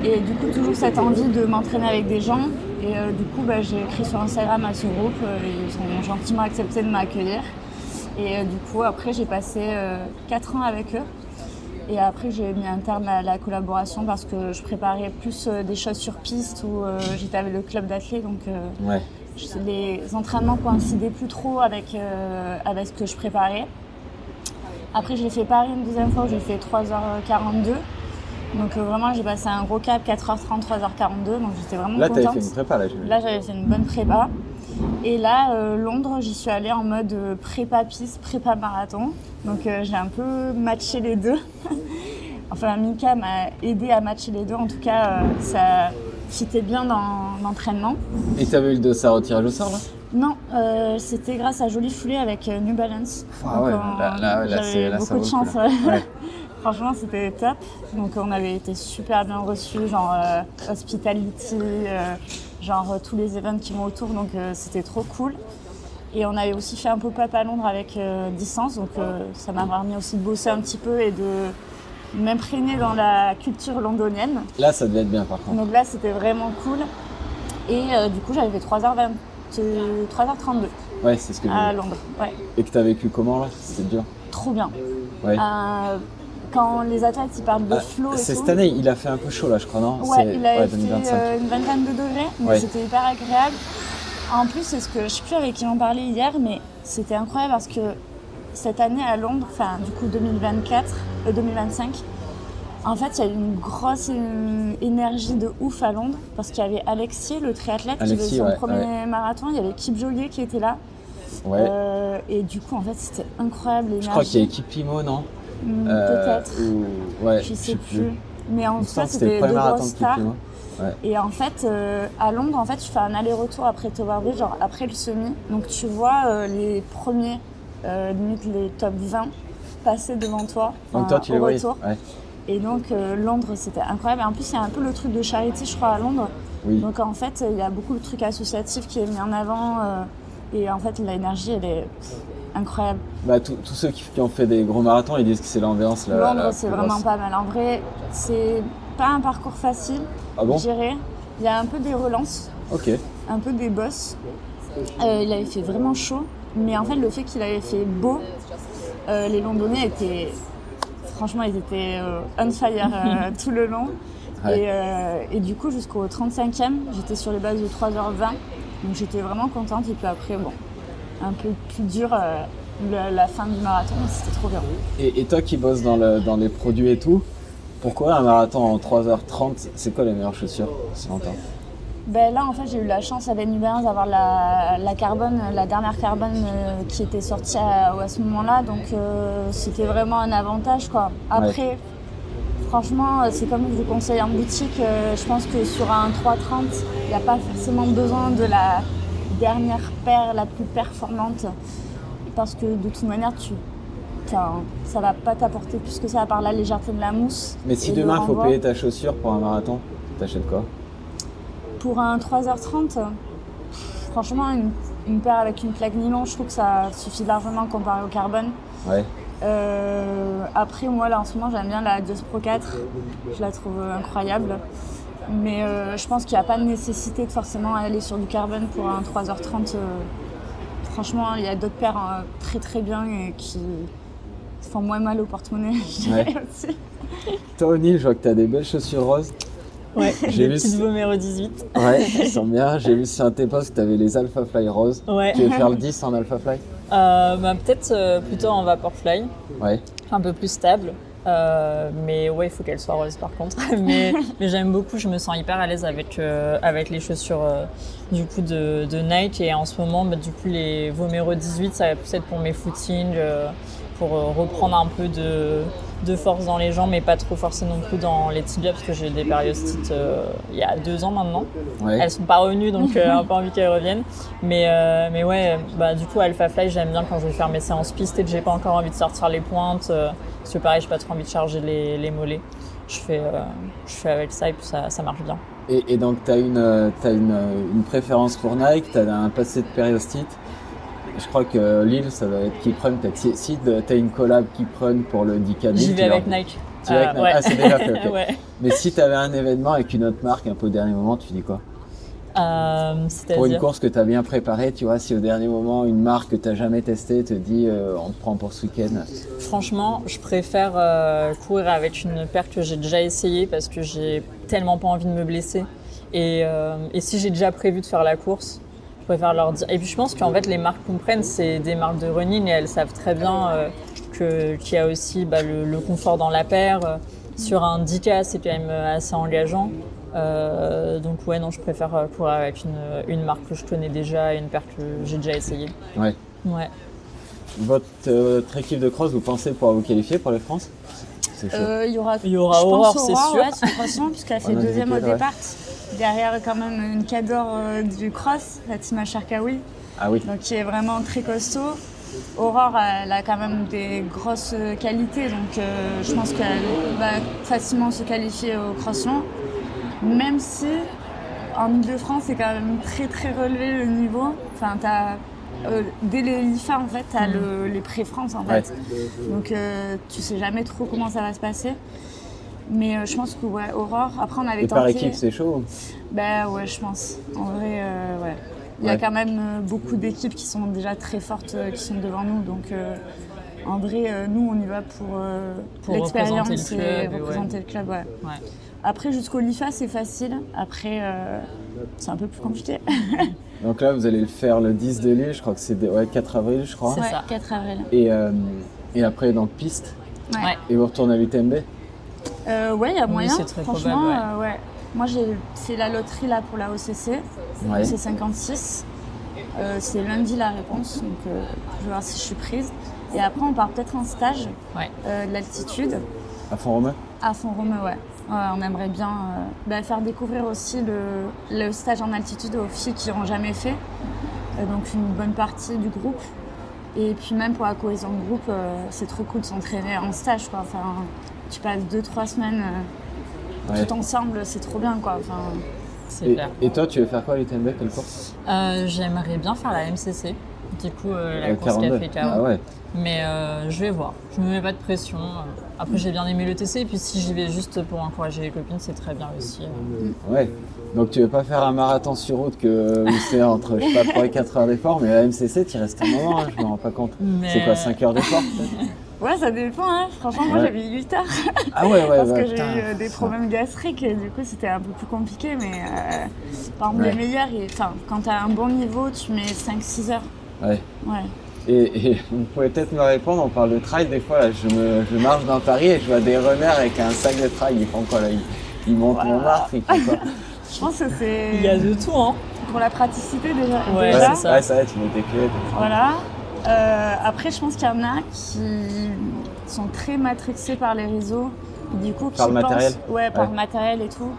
E: Et du coup, toujours cette envie de m'entraîner avec des gens. Et du coup, j'ai écrit sur Instagram à ce groupe. Ils ont gentiment accepté de m'accueillir. Et du coup, après, j'ai passé 4 ans avec eux. Et après, j'ai mis un terme à la collaboration parce que je préparais plus des choses sur piste où j'étais avec le club d'athlètes. Donc, les entraînements coïncidaient plus trop avec ce que je préparais. Après, j'ai fait Paris une deuxième fois où j'ai fait 3h42. Donc vraiment, j'ai passé un gros cap, 4h30, 3h42. Donc j'étais vraiment contente.
C: Là, t'avais fait une prépa,
E: Là, j'avais fait une bonne prépa. Et là, Londres, j'y suis allée en mode prépa piste, prépa marathon. Donc j'ai un peu matché les deux. Enfin, Mika m'a aidé à matcher les deux. En tout cas, ça fitait bien dans l'entraînement.
C: Et t'avais eu le dossard au tirage au sort, là?
E: Non, c'était grâce à Jolie Foulée avec New Balance.
C: Ah ouais, là,
E: j'avais beaucoup de chance. Franchement, c'était top. Donc, on avait été super bien reçus, genre hospitality, tous les events qui vont autour. Donc, c'était trop cool. Et on avait aussi fait un pop-up à Londres avec Distance. Donc, ça m'a permis aussi de bosser un petit peu et de m'imprégner dans la culture londonienne.
C: Là, ça devait être bien, par contre.
E: Donc là, c'était vraiment cool. Et du coup, j'avais fait 3h32.
C: Ouais, c'est ce que
E: à Londres. Ouais.
C: Et que t'as vécu comment, là? C'était dur?
E: Trop bien.
C: Ouais.
E: Quand les athlètes ils parlent de flow et
C: c'est
E: tout.
C: Cette année, il a fait un peu chaud là, je crois, non?
E: Ouais, il a fait
C: 2025.
E: une vingtaine de degrés, mais c'était hyper agréable. En plus, c'est ce que je sais plus avec qui j'en parlais hier, mais c'était incroyable parce que cette année à Londres, enfin du coup 2025, en fait, il y a eu une grosse énergie de ouf à Londres parce qu'il y avait Alexis, le triathlète, qui faisait son premier marathon. Il y avait Kipchoge qui était là.
C: Ouais.
E: Et du coup, en fait, c'était incroyable l'énergie.
C: Je crois qu'il y avait Kipimo, non?
E: Peut-être.
C: Ouais,
E: je sais plus. Mais en tout cas,
C: c'était
E: deux grosses stars.
C: Ouais.
E: Et en fait, à Londres, en fait, tu fais un aller-retour après Tower Bridge, genre après le semi. Donc tu vois les premiers, limite les top 20, passer devant toi.
C: Donc toi, tu les voyais. Ouais.
E: Et donc Londres, c'était incroyable. Et en plus, il y a un peu le truc de charity, je crois, à Londres.
C: Oui.
E: Donc en fait, il y a beaucoup de trucs associatifs qui est mis en avant. Et en fait, l'énergie, elle est incroyable.
C: Tous ceux qui ont fait des gros marathons, ils disent que c'est l'ambiance.
E: Londres, c'est vraiment pas mal. En vrai, c'est pas un parcours facile, je dirais. Il y a un peu des relances, un peu des bosses. Il avait fait vraiment chaud, mais en fait, le fait qu'il avait fait beau, les Londoniens étaient... Franchement, ils étaient on fire tout le long. Ouais. Et du coup, jusqu'au 35e, j'étais sur les bases de 3h20. Donc j'étais vraiment contente. Et puis après, un peu plus dur la fin du marathon, mais c'était trop bien.
C: Et toi qui bosses dans les produits et tout, pourquoi un marathon en 3h30, c'est quoi les meilleures chaussures si longtemps?
E: Là, en fait, j'ai eu la chance avec New Balance d'avoir la Carbone, la dernière Carbone qui était sortie à ce moment-là. Donc, c'était vraiment un avantage, quoi. Après, franchement, c'est comme je vous conseille en boutique. Je pense que sur un 330, il n'y a pas forcément besoin de la dernière paire la plus performante. Parce que de toute manière, ça va pas t'apporter plus que ça, à part la légèreté de la mousse.
C: Mais si
E: et le
C: demain il faut
E: renvoi.
C: payer ta chaussure pour un marathon, t'achètes quoi?
E: Pour un 3h30, franchement, une paire avec une plaque nylon, je trouve que ça suffit largement comparé au carbone.
C: Ouais.
E: Après, moi, là, en ce moment, j'aime bien la Adios Pro 4. Je la trouve incroyable. Mais je pense qu'il n'y a pas de nécessité de forcément aller sur du carbone pour un 3h30. Franchement, il y a d'autres paires très très bien et qui font moins mal au porte-monnaie, je dirais aussi.
C: Toi, O'Neill, je vois que t'as des belles chaussures roses.
D: Ouais,
C: J'ai
D: des
C: vu
D: petites
C: ça.
D: Vomero 18.
C: Ouais, elles sont bien. J'ai vu sur un de tes posts que t'avais les Alpha Fly roses.
D: Ouais.
C: Tu veux faire le 10 en Alpha Fly?
D: Peut-être plutôt en Vaporfly,
C: Ouais.
D: un peu plus stable. Mais ouais, il faut qu'elle soit rose par contre. mais j'aime beaucoup, je me sens hyper à l'aise avec les chaussures du coup de Nike. Et en ce moment, du coup, les Vomero 18, ça va plus être pour mes footings, pour reprendre un peu de force dans les jambes, mais pas trop forcer non plus dans les tibias, parce que j'ai eu des périostites il y a 2 ans maintenant.
C: Ouais.
D: Elles sont pas revenues, donc un peu envie qu'elles reviennent. Mais ouais, du coup, Alpha Fly, j'aime bien quand je vais faire mes séances piste et que j'ai pas encore envie de sortir les pointes. Parce que pareil, j'ai pas trop envie de charger les mollets. Je fais avec ça et puis ça marche bien.
C: Et donc, t'as une préférence pour Nike, t'as un passé de périostite. Je crois que Lille, ça doit être Keep Run. Peut-être si t'as une collab Keep Run pour le 10K,
D: J'y vais avec Nike.
C: Tu vas avec Nike.
D: Ouais.
C: Ah, c'est déjà fait, ok.
D: Ouais.
C: Mais si t'avais un événement avec une autre marque un peu au dernier moment, tu dis quoi? Pour une
D: C'est-à-dire
C: course que t'as bien préparée, tu vois, si au dernier moment, une marque que t'as jamais testée te dit on te prend pour ce week-end.
D: Franchement, je préfère courir avec une paire que j'ai déjà essayée parce que j'ai tellement pas envie de me blesser. Et si j'ai déjà prévu de faire la course, je préfère leur dire. Et puis je pense qu'en fait, les marques qu'on prenne, c'est des marques de running et elles savent très bien qu'il y a aussi le confort dans la paire. Sur un 10K, c'est quand même assez engageant. Donc ouais, non, je préfère courir avec une marque que je connais déjà et une paire que j'ai déjà essayée.
C: Ouais.
D: Ouais.
C: Votre équipe de cross, vous pensez pouvoir vous qualifier pour les France? C'est chaud.
E: Il y aura
D: Il y aura
E: je
D: Aurore,
E: pense
D: c'est
E: Aurore,
D: sûr.
E: ouais, de toute façon, puisqu'elle fait
C: On a
E: deuxième au
C: hésité, ouais.
E: départ. Derrière, quand même, une cadre du cross, Fatima Cherkaoui,
C: Ah oui.
E: donc qui est vraiment très costaud. Aurore, elle a quand même des grosses qualités, donc je pense qu'elle va facilement se qualifier au cross long. Même si, en Ile-de-France, c'est quand même très très relevé le niveau. Enfin, dès les l'IFA, en fait, tu as les pré-France, en fait. Donc, tu sais jamais trop comment ça va se passer. Mais je pense que, ouais, Aurore, après, on avait
C: Et
E: tenté...
C: par équipe, c'est chaud?
E: Ben ouais, je pense. En vrai, ouais. Il y a
C: Ouais.
E: quand même beaucoup d'équipes qui sont déjà très fortes, qui sont devant nous. Donc, en vrai, nous, on y va pour l'expérience
D: représenter le
E: et
D: club, et
E: représenter le club, ouais.
D: Ouais.
E: Après, jusqu'au LIFA, c'est facile. Après, c'est un peu plus compliqué.
C: Donc là, vous allez le faire le 10 de Lille, je crois que c'est 4 avril, je crois.
D: C'est
E: Ouais,
D: ça.
E: 4 avril.
C: Et après, donc piste.
D: Ouais.
C: Et vous retournez à l'UTMB?
E: Ouais, il y a moyen.
D: c'est très
E: Franchement,
D: probable,
E: ouais. Moi, j'ai fait la loterie là pour la OCC.
C: Ouais.
E: C'est 56. C'est lundi la réponse, donc je vais voir si je suis prise. Et après, on part peut-être en stage
D: Ouais.
E: de l'altitude
C: À Font-Romeu?
E: à Font-Romeu, ouais. On aimerait bien faire découvrir aussi le stage en altitude aux filles qui n'ont jamais fait. Donc une bonne partie du groupe. Et puis même pour la cohésion de groupe, c'est trop cool de s'entraîner en stage, quoi. Enfin, tu passes 2-3 semaines tout ensemble, c'est trop bien, quoi. Enfin,
D: C'est clair.
C: Et toi, tu veux faire quoi à l'UTMB, quelle course?
D: J'aimerais bien faire la MCC. Du coup, la course
C: 42.
D: Café KO.
C: Ah ouais.
D: Mais je vais voir. Je me mets pas de pression. Après, j'ai bien aimé le TC. Et puis, si j'y vais juste pour encourager les copines, c'est très bien aussi.
C: Ouais. Donc tu veux pas faire un marathon sur route où c'est entre, je sais pas, 3 et 4 heures d'effort, mais à la MCC, tu restes un moment, hein, je me rends pas compte.
D: Mais-
C: C'est quoi, 5 heures d'effort peut-être?
E: ouais, ça dépend, hein. Franchement, moi
C: Ouais.
E: j'avais 8 heures
C: Ah ouais,
E: parce que j'ai
C: putain.
E: eu des problèmes gastriques et du coup c'était un peu plus compliqué. Mais par exemple,
C: Ouais.
E: les meilleurs, quand tu as un bon niveau, tu mets 5-6 heures.
C: Ouais.
E: Ouais.
C: Et vous pouvez peut-être me répondre, on parle de trail, des fois là, je marche dans Paris et je vois des runners avec un sac de trail, ils font quoi là? Ils montent Montmartre, ils font quoi?
E: Je pense que c'est
D: Il y a de tout, hein.
E: pour la praticité déjà.
D: Ouais,
E: déjà.
D: c'est ça.
C: Ouais, ça va, tu mets tes clés.
E: Voilà. Après, je pense qu'il y en a qui sont très matrixés par les réseaux. Du coup,
C: Par
E: qui
C: le
E: pensent-
C: matériel.
E: Ouais, par
C: Ouais.
E: le matériel et tout.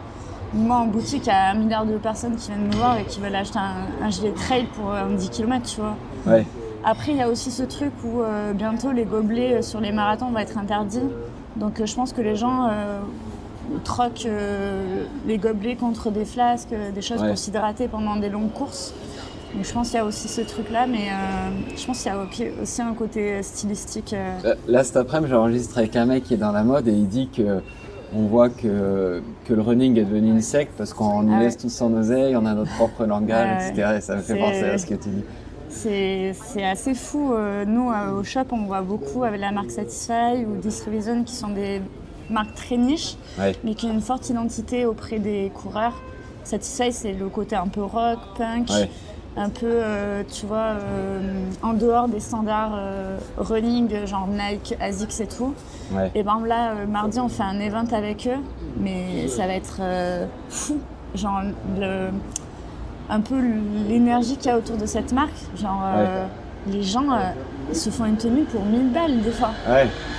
E: Moi, en boutique, il y a 1 milliard de personnes qui viennent me voir et qui veulent acheter un gilet de trail pour un 10 km, tu vois.
C: Ouais.
E: Après, il y a aussi ce truc où bientôt les gobelets sur les marathons vont être interdits. Donc je pense que les gens troquent les gobelets contre des flasques, des choses pour s'hydrater pendant des longues courses. Donc je pense qu'il y a aussi ce truc-là, mais je pense qu'il y a aussi un côté stylistique.
C: Là, cet après-midi, j'enregistre avec un mec qui est dans la mode et il dit que on voit que le running est devenu une secte parce qu'on y laisse tout son oseille, on a notre propre langage, etc. Et ça me fait penser à ce que tu dis.
E: C'est assez fou. Nous, au shop, on voit beaucoup avec la marque Satisfy ou Distribution qui sont des marques très niches, mais qui ont une forte identité auprès des coureurs. Satisfy, c'est le côté un peu rock, punk, un peu, tu vois, en dehors des standards running, genre Nike, ASICS et tout. Et ben là, mardi, on fait un event avec eux, mais ça va être fou. Genre, un peu l'énergie qu'il y a autour de cette marque. Genre, les gens, ils se font une tenue pour 1000 balles des fois.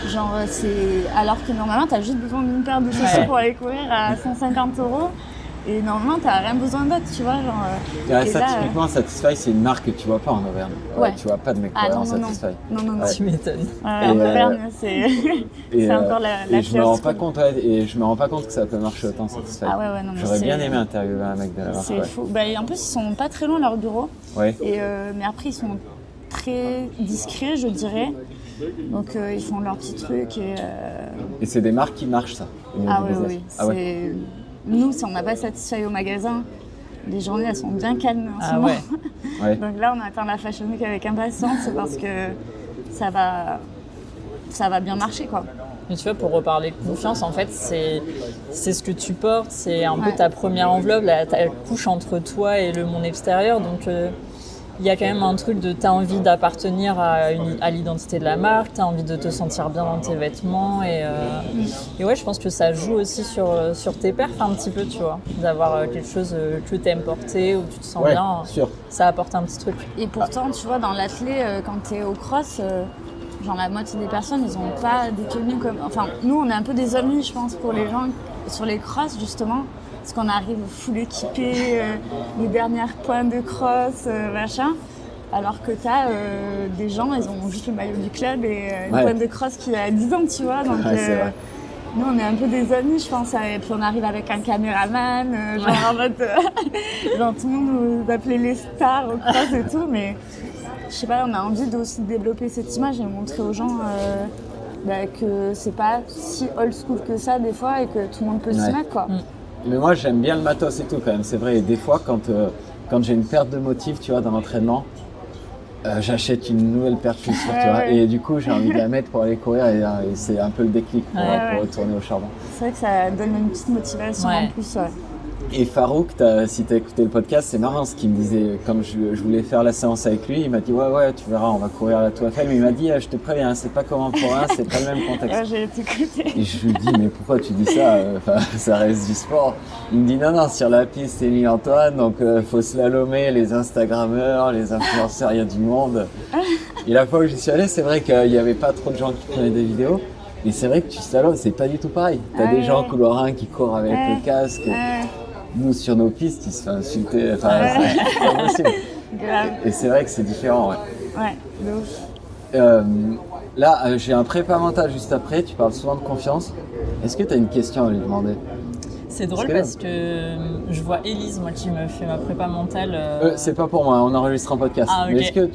E: Genre, alors que normalement, tu as juste besoin d'une paire de chaussures pour aller courir à 150 €. Et normalement, tu n'as rien besoin d'autre, tu vois. Genre,
C: ça, typiquement, Satisfy, c'est une marque que tu vois pas en Auvergne. Tu vois pas de mecs en Satisfy.
E: Non.
D: Tu m'étonnes.
E: En Auvergne, c'est encore la
C: et je me rends pas compte, et je me rends pas compte que ça peut marcher autant Satisfy.
E: Non,
C: j'aurais bien aimé interviewer un mec de la marque.
E: C'est fou. En plus, ils sont pas très loin de leur bureau. Mais après, ils sont très discrets, je dirais. Donc, ils font leur petit truc.
C: Et c'est des marques qui marchent, ça.
E: Oui. Nous, si on n'a pas Satisfy au magasin, les journées, elles sont bien calmes en ce moment. Donc là, on attend la Fashion Week avec impatience parce que ça va bien marcher, quoi.
D: Mais tu vois, pour reparler confiance, en fait, c'est ce que tu portes, c'est un peu ta première enveloppe, ta couche entre toi et le monde extérieur. Donc, il y a quand même un truc de t'as envie d'appartenir à l'identité de la marque, t'as envie de te sentir bien dans tes vêtements et ouais, je pense que ça joue aussi sur tes perfs un petit peu, tu vois, d'avoir quelque chose que t'aimes porter où tu te sens bien, ça apporte un petit truc.
E: Et pourtant, tu vois, dans l'athlé, quand t'es au cross, genre la moitié des personnes, ils ont pas des tenues comme... Enfin, nous, on est un peu des ovnis, je pense, pour les gens sur les crosses, justement. Parce qu'on arrive full équipé, les dernières pointes de cross, machin. Alors que t'as des gens, ils ont juste le maillot du club et une pointe de cross qui a 10 ans, tu vois. Donc nous, on est un peu des amis, je pense. Et puis on arrive avec un caméraman, genre en mode... genre tout le monde nous appelait les stars au cross et tout. Mais je sais pas, on a envie aussi de développer cette image et montrer aux gens que c'est pas si old school que ça des fois et que tout le monde peut s'y mettre, quoi.
C: Mais moi, j'aime bien le matos et tout quand même, c'est vrai. Et des fois, quand j'ai une perte de motif, tu vois, dans l'entraînement, j'achète une nouvelle paire de chaussures, tu vois. Et du coup, j'ai envie de la mettre pour aller courir et c'est un peu le déclic pour retourner au charbon.
E: C'est vrai que ça donne une petite motivation en plus,
C: Et Farouk, si t'as écouté le podcast, c'est marrant ce qu'il me disait. Comme je voulais faire la séance avec lui, il m'a dit ouais, tu verras, on va courir à la Tour Eiffel. Mais il m'a dit, je te préviens, c'est pas comme en province, c'est pas le même contexte.
E: J'ai été écouté.
C: Et je lui dis, mais pourquoi tu dis ça? Ça reste du sport. Il me dit, non, sur la piste, c'est Émile-Antoine, donc faut slalomer les Instagrammeurs, les influenceurs, il y a du monde. Et la fois où j'y suis allé, c'est vrai qu'il y avait pas trop de gens qui prenaient des vidéos. Mais c'est vrai que tu slalomes, c'est pas du tout pareil. T'as des gens couloir 1 qui courent avec le casque. Nous, sur nos pistes, ils se font insulter. C'est pas possible.
E: Grave.
C: Et c'est vrai que c'est différent,
E: de ouf.
C: Là, j'ai un prépa mental juste après. Tu parles souvent de confiance. Est-ce que tu as une question à lui demander?
D: C'est drôle parce que je vois Élise, moi, qui me fait ma prépa mentale.
C: C'est pas pour moi, on enregistre un podcast.
D: Ah, okay.
C: Mais est-ce que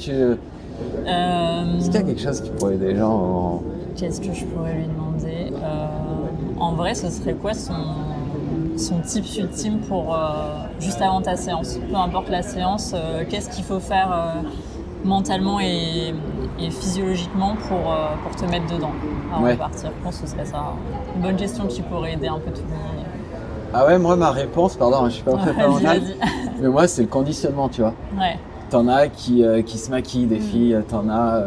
C: est-ce qu'il y a quelque chose qui pourrait aider les gens
D: Qu'est-ce que je pourrais lui demander En vrai, ce serait quoi son tips ultime pour juste avant ta séance, peu importe la séance, qu'est-ce qu'il faut faire mentalement et physiologiquement pour te mettre dedans avant de partir? Je pense que ce serait ça une bonne question qui pourrait aider un peu tout le monde.
C: Ah ouais, moi ma réponse, pardon, je suis pas prépa mentale, mais moi c'est le conditionnement, tu vois. T'en as qui se maquillent, des filles, t'en as,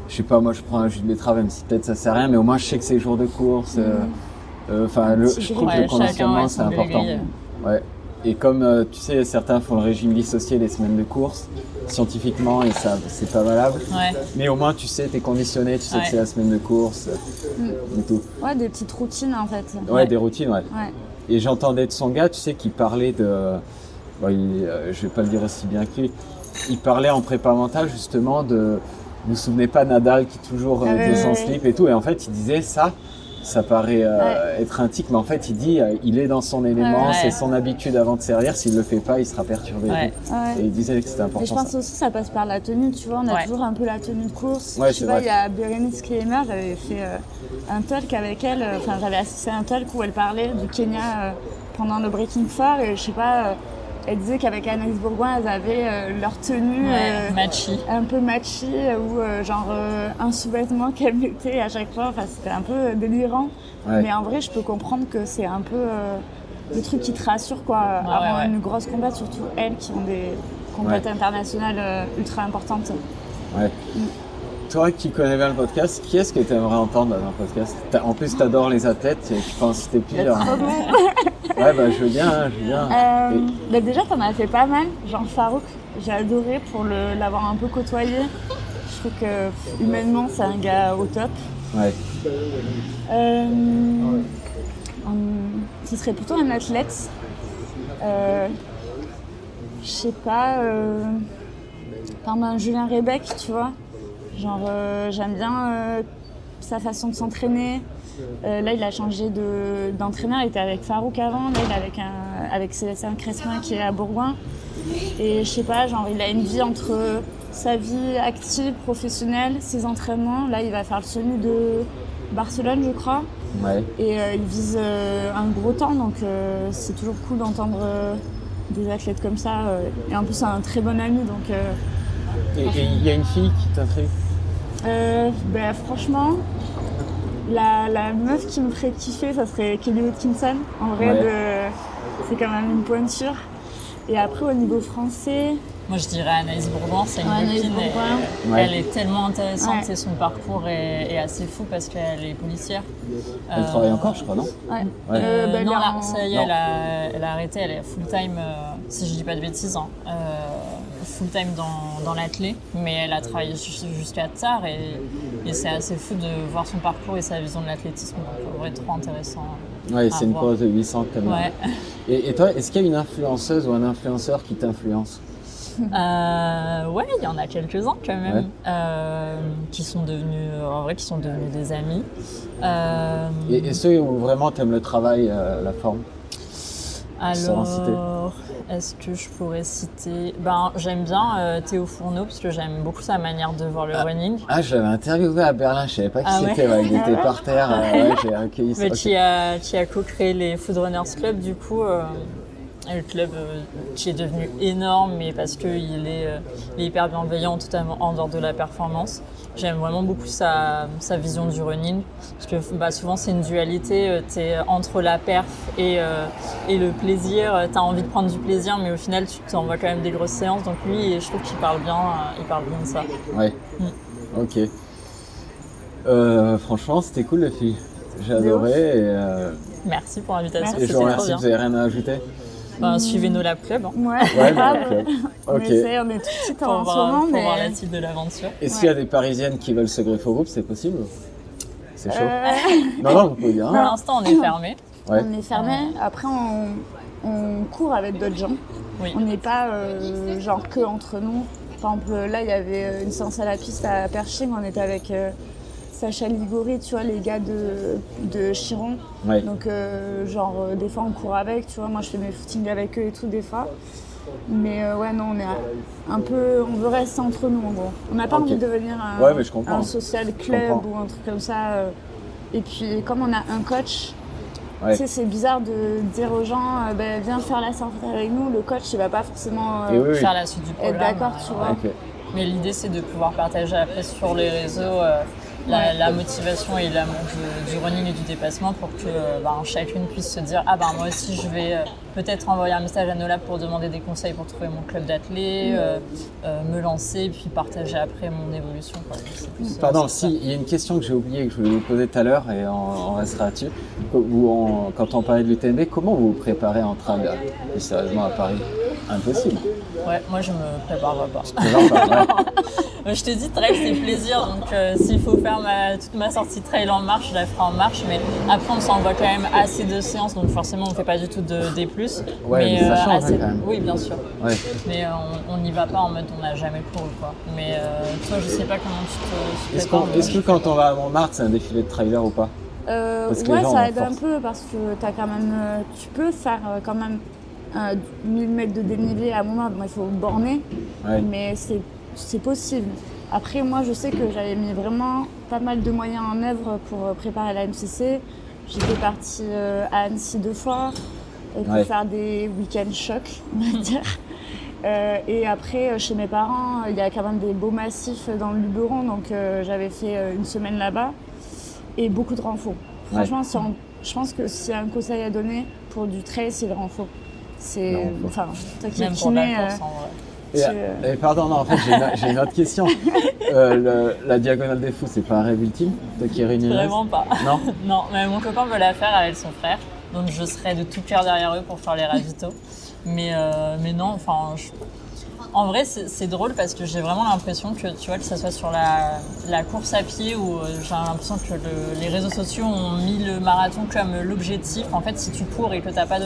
C: je sais pas, moi je prends un jus de betterave, même si peut-être ça sert à rien, mais au moins je sais que c'est jour de course. Je trouve que le conditionnement c'est important. Et comme tu sais, certains font le régime dissocié des semaines de course, scientifiquement, et ça c'est pas valable. Mais au moins tu sais, t'es conditionné, tu sais que c'est la semaine de course et tout.
E: Ouais, des petites routines en fait.
C: Des routines, Et j'entendais de son gars, tu sais, qui parlait de... je vais pas le dire aussi bien que lui, il parlait en prépa mentale justement de... Vous vous souvenez pas Nadal qui toujours était sans slip et tout, et en fait il disait ça paraît être un tic, mais en fait il dit il est dans son élément, c'est son habitude avant de servir, s'il le fait pas il sera perturbé. Et il disait que c'était important.
E: Et je pense aussi ça passe par la tenue, tu vois, on a toujours un peu la tenue de course.
C: Ouais,
E: je sais pas, il y a Bérénice Kleimer, j'avais fait un talk avec elle, enfin j'avais assisté à un talk où elle parlait du Kenya pendant le Breaking Four, et je sais pas, elle disait qu'avec Anaïs Bourgoin, elles avaient leur tenue un peu matchy, ou genre un sous-vêtement qu'elles mettaient à chaque fois. Enfin, c'était un peu délirant. Ouais. Mais en vrai, je peux comprendre que c'est un peu le truc qui te rassure, quoi, avant une grosse compète, surtout elles qui ont des compètes internationales ultra importantes. Ouais.
C: Toi qui connais bien le podcast, qui est-ce que tu aimerais entendre dans le podcast? En plus, tu adores les athlètes, tu peux en citer plusieurs. Ouais, bah je veux bien.
E: Bah déjà, t'en as fait pas mal. Genre Farouk, j'ai adoré pour l'avoir un peu côtoyé. Je trouve que humainement, c'est un gars au top. Ouais. Ce serait plutôt un athlète. Je sais pas. Par exemple, Julien Rebec, tu vois. Genre, j'aime bien sa façon de s'entraîner. Là, il a changé d'entraîneur. Il était avec Farouk avant. Là, il est avec Célestin Crespin qui est à Bourgoin. Et je sais pas, genre, il a une vie entre sa vie active, professionnelle, ses entraînements. Là, il va faire le semi de Barcelone, je crois. Ouais. Et il vise un gros temps. Donc, c'est toujours cool d'entendre des athlètes comme ça. Et en plus, c'est un très bon ami. Donc,
C: et il y a une fille qui t'intrigue?
E: Ben, franchement, la meuf qui me ferait kiffer, ça serait Kelly Watkinson. En vrai, c'est quand même une pointure. Et après, au niveau français...
D: Moi, je dirais Anaïs Bourgoin, c'est une copine. Elle est tellement intéressante et son parcours est assez fou parce qu'elle est policière.
C: Elle travaille encore, je crois, non?
D: Non, là, ça y est, elle a arrêté. Elle est full-time, si je dis pas de bêtises, full-time dans l'athlé. Mais elle a travaillé jusqu'à tard et c'est assez fou de voir son parcours et sa vision de l'athlétisme. Donc, ça va être trop intéressant.
C: Oui, c'est une pause de 800 quand même. Ouais. Et toi, est-ce qu'il y a une influenceuse ou un influenceur qui t'influence?
D: Ouais, il y en a quelques-uns quand même, qui sont devenus des amis.
C: Et ceux où vraiment tu aimes le travail, la forme?
D: Alors, est-ce que je pourrais citer... j'aime bien Théo Fourneau parce que j'aime beaucoup sa manière de voir le running.
C: Ah, je l'avais interviewé à Berlin, je savais pas qui c'était. Ouais, il était par terre. J'ai accueilli ça.
D: Mais qui a co-créé les Food Runners Club, du coup. Le club qui est devenu énorme, mais parce qu'il est hyper bienveillant, totalement en dehors de la performance. J'aime vraiment beaucoup sa vision du running, parce que souvent c'est une dualité, t'es entre la perf et le plaisir. T'as envie de prendre du plaisir, mais au final tu t'envoies quand même des grosses séances. Donc lui, je trouve qu'il parle bien de ça.
C: Ouais. Ok. Franchement, c'était cool les filles. J'ai adoré.
D: Merci pour l'invitation.
C: Et je vous remercie. Vous avez rien à ajouter?
D: Suivez nos Lab Club.
E: Ouais,
C: Lab Club.
E: On essaie, on est tout petites en ce moment.
D: Pour voir la suite de l'aventure.
C: Est-ce qu'il y a des Parisiennes qui veulent se greffer au groupe? C'est possible? C'est chaud? Non, vous pouvez dire.
D: Pour l'instant, on est fermé.
E: Ouais. On est fermé. Après, on court avec d'autres gens. Oui. On n'est pas genre que entre nous. Par exemple, là, il y avait une séance à la piste à Pershing. On était avec... Sacha Ligori, tu vois, les gars de Chiron. Ouais. Donc, des fois, on court avec, tu vois. Moi, je fais mes footings avec eux et tout, des fois. Mais non, on est un peu... On veut rester entre nous, en gros. On n'a pas envie de devenir un social club ou un truc comme ça. Et puis, comme on a un coach, tu sais, c'est bizarre de dire aux gens, viens faire la sortie avec nous. Le coach, il va pas forcément
D: faire la suite du programme.
E: Être d'accord, tu vois.
C: Okay.
D: Mais l'idée, c'est de pouvoir partager après sur les réseaux la motivation et l'amour du running et du dépassement pour que chacune puisse se dire moi aussi je vais peut-être envoyer un message à Nolab pour demander des conseils pour trouver mon club d'athlètes, me lancer et puis partager après mon évolution.
C: Pardon, il y a une question que j'ai oubliée que je voulais vous poser tout à l'heure et on restera dessus. Quand on parlait de l'UTMB, comment vous vous préparez en trail plus sérieusement à Paris? Impossible.
D: Ouais, moi je me prépare pas.
C: Je te
D: Je te dis, trail c'est plaisir, donc s'il faut faire faire toute ma sortie trail en marche, je la ferai en marche, mais après on s'envoie quand même assez de séances, donc forcément on ne fait pas du tout de D+.
C: Ouais, mais ça change quand même.
D: Oui, bien sûr.
C: Ouais.
D: Mais on n'y va pas en mode on n'a jamais couru, quoi. Mais toi, je sais pas comment tu te prépares.
C: Est-ce que quand on va à Montmartre, c'est un défilé de trailer ou pas? Parce que les
E: Ouais,
C: gens
E: ça
C: ont
E: aide un
C: force.
E: peu parce que t'as quand même, tu peux faire quand même 1000 mètres de dénivelé à Montmartre. Bon, il faut borner,
C: Ouais.
E: mais c'est possible. Après, moi, je sais que j'avais mis vraiment pas mal de moyens en œuvre pour préparer la MCC. J'étais partie à Annecy 2 fois pour
C: Ouais.
E: faire des week-ends chocs, on va dire. Et après, chez mes parents, il y a quand même des beaux massifs dans le Luberon, donc j'avais fait une semaine là-bas et beaucoup de renfo. Franchement, je pense que s'il y a un conseil à donner pour du trail, c'est le renfo.
C: Le renfo.
E: Enfin, toi qui es
D: Même pour la
E: kiné,
D: course, en vrai.
C: Et pardon, non, en fait, j'ai une autre question. La diagonale des fous, c'est pas un rêve ultime? Toi qui es réunionnaise?
D: Vraiment pas.
C: Non?
D: Non, mais mon copain veut la faire avec son frère, donc je serai de tout cœur derrière eux pour faire les ravitaux. Mais non, enfin, en vrai, c'est drôle parce que j'ai vraiment l'impression que, tu vois, que ça soit sur la course à pied où j'ai l'impression que les réseaux sociaux ont mis le marathon comme l'objectif. En fait, si tu cours et que t'as pas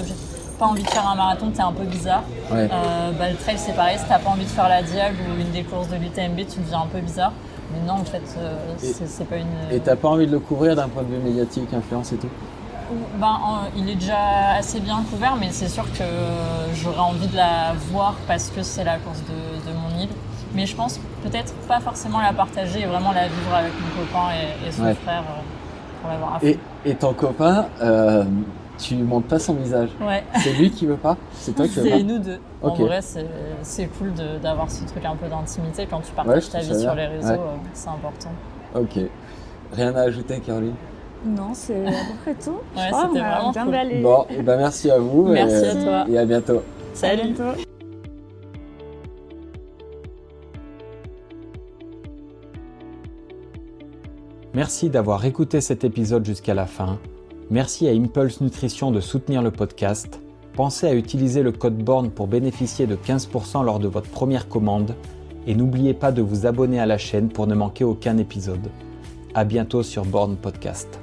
D: envie de faire un marathon, t'es un peu bizarre.
C: Ouais.
D: Le trail, c'est pareil. Si t'as pas envie de faire la diag ou une des courses de l'UTMB, tu deviens un peu bizarre. Mais non, en fait, c'est pas une...
C: Et t'as pas envie de le couvrir d'un point de vue médiatique, influence et tout?
D: Il est déjà assez bien couvert, mais c'est sûr que j'aurais envie de la voir parce que c'est la course de mon île. Mais je pense peut-être pas forcément la partager et vraiment la vivre avec mon copain et son frère pour l'avoir à fond.
C: Et ton copain, tu montres pas son visage?
D: Ouais.
C: C'est lui qui veut pas? C'est toi qui veux pas?
D: C'est nous deux.
C: Ok.
D: En vrai, c'est cool d'avoir ce truc un peu d'intimité. Quand tu
C: Ouais,
D: partages
C: je
D: ta
C: trouve
D: vie
C: ça
D: sur
C: bien.
D: les réseaux,
C: Ouais.
D: c'est important.
C: Ok. Rien à ajouter, Caroline?
E: non, c'est à peu près tout.
D: Ouais,
E: Je crois
D: c'était
E: qu'on a
D: vraiment
E: bien
D: cool.
E: balayé.
C: Bon, et ben merci à vous.
D: Merci à toi.
C: Et à bientôt.
E: À
D: Salut.
E: bientôt.
B: Merci d'avoir écouté cet épisode jusqu'à la fin. Merci à Impulse Nutrition de soutenir le podcast. Pensez à utiliser le code BORN pour bénéficier de 15% lors de votre première commande. Et n'oubliez pas de vous abonner à la chaîne pour ne manquer aucun épisode. À bientôt sur Born Podcast.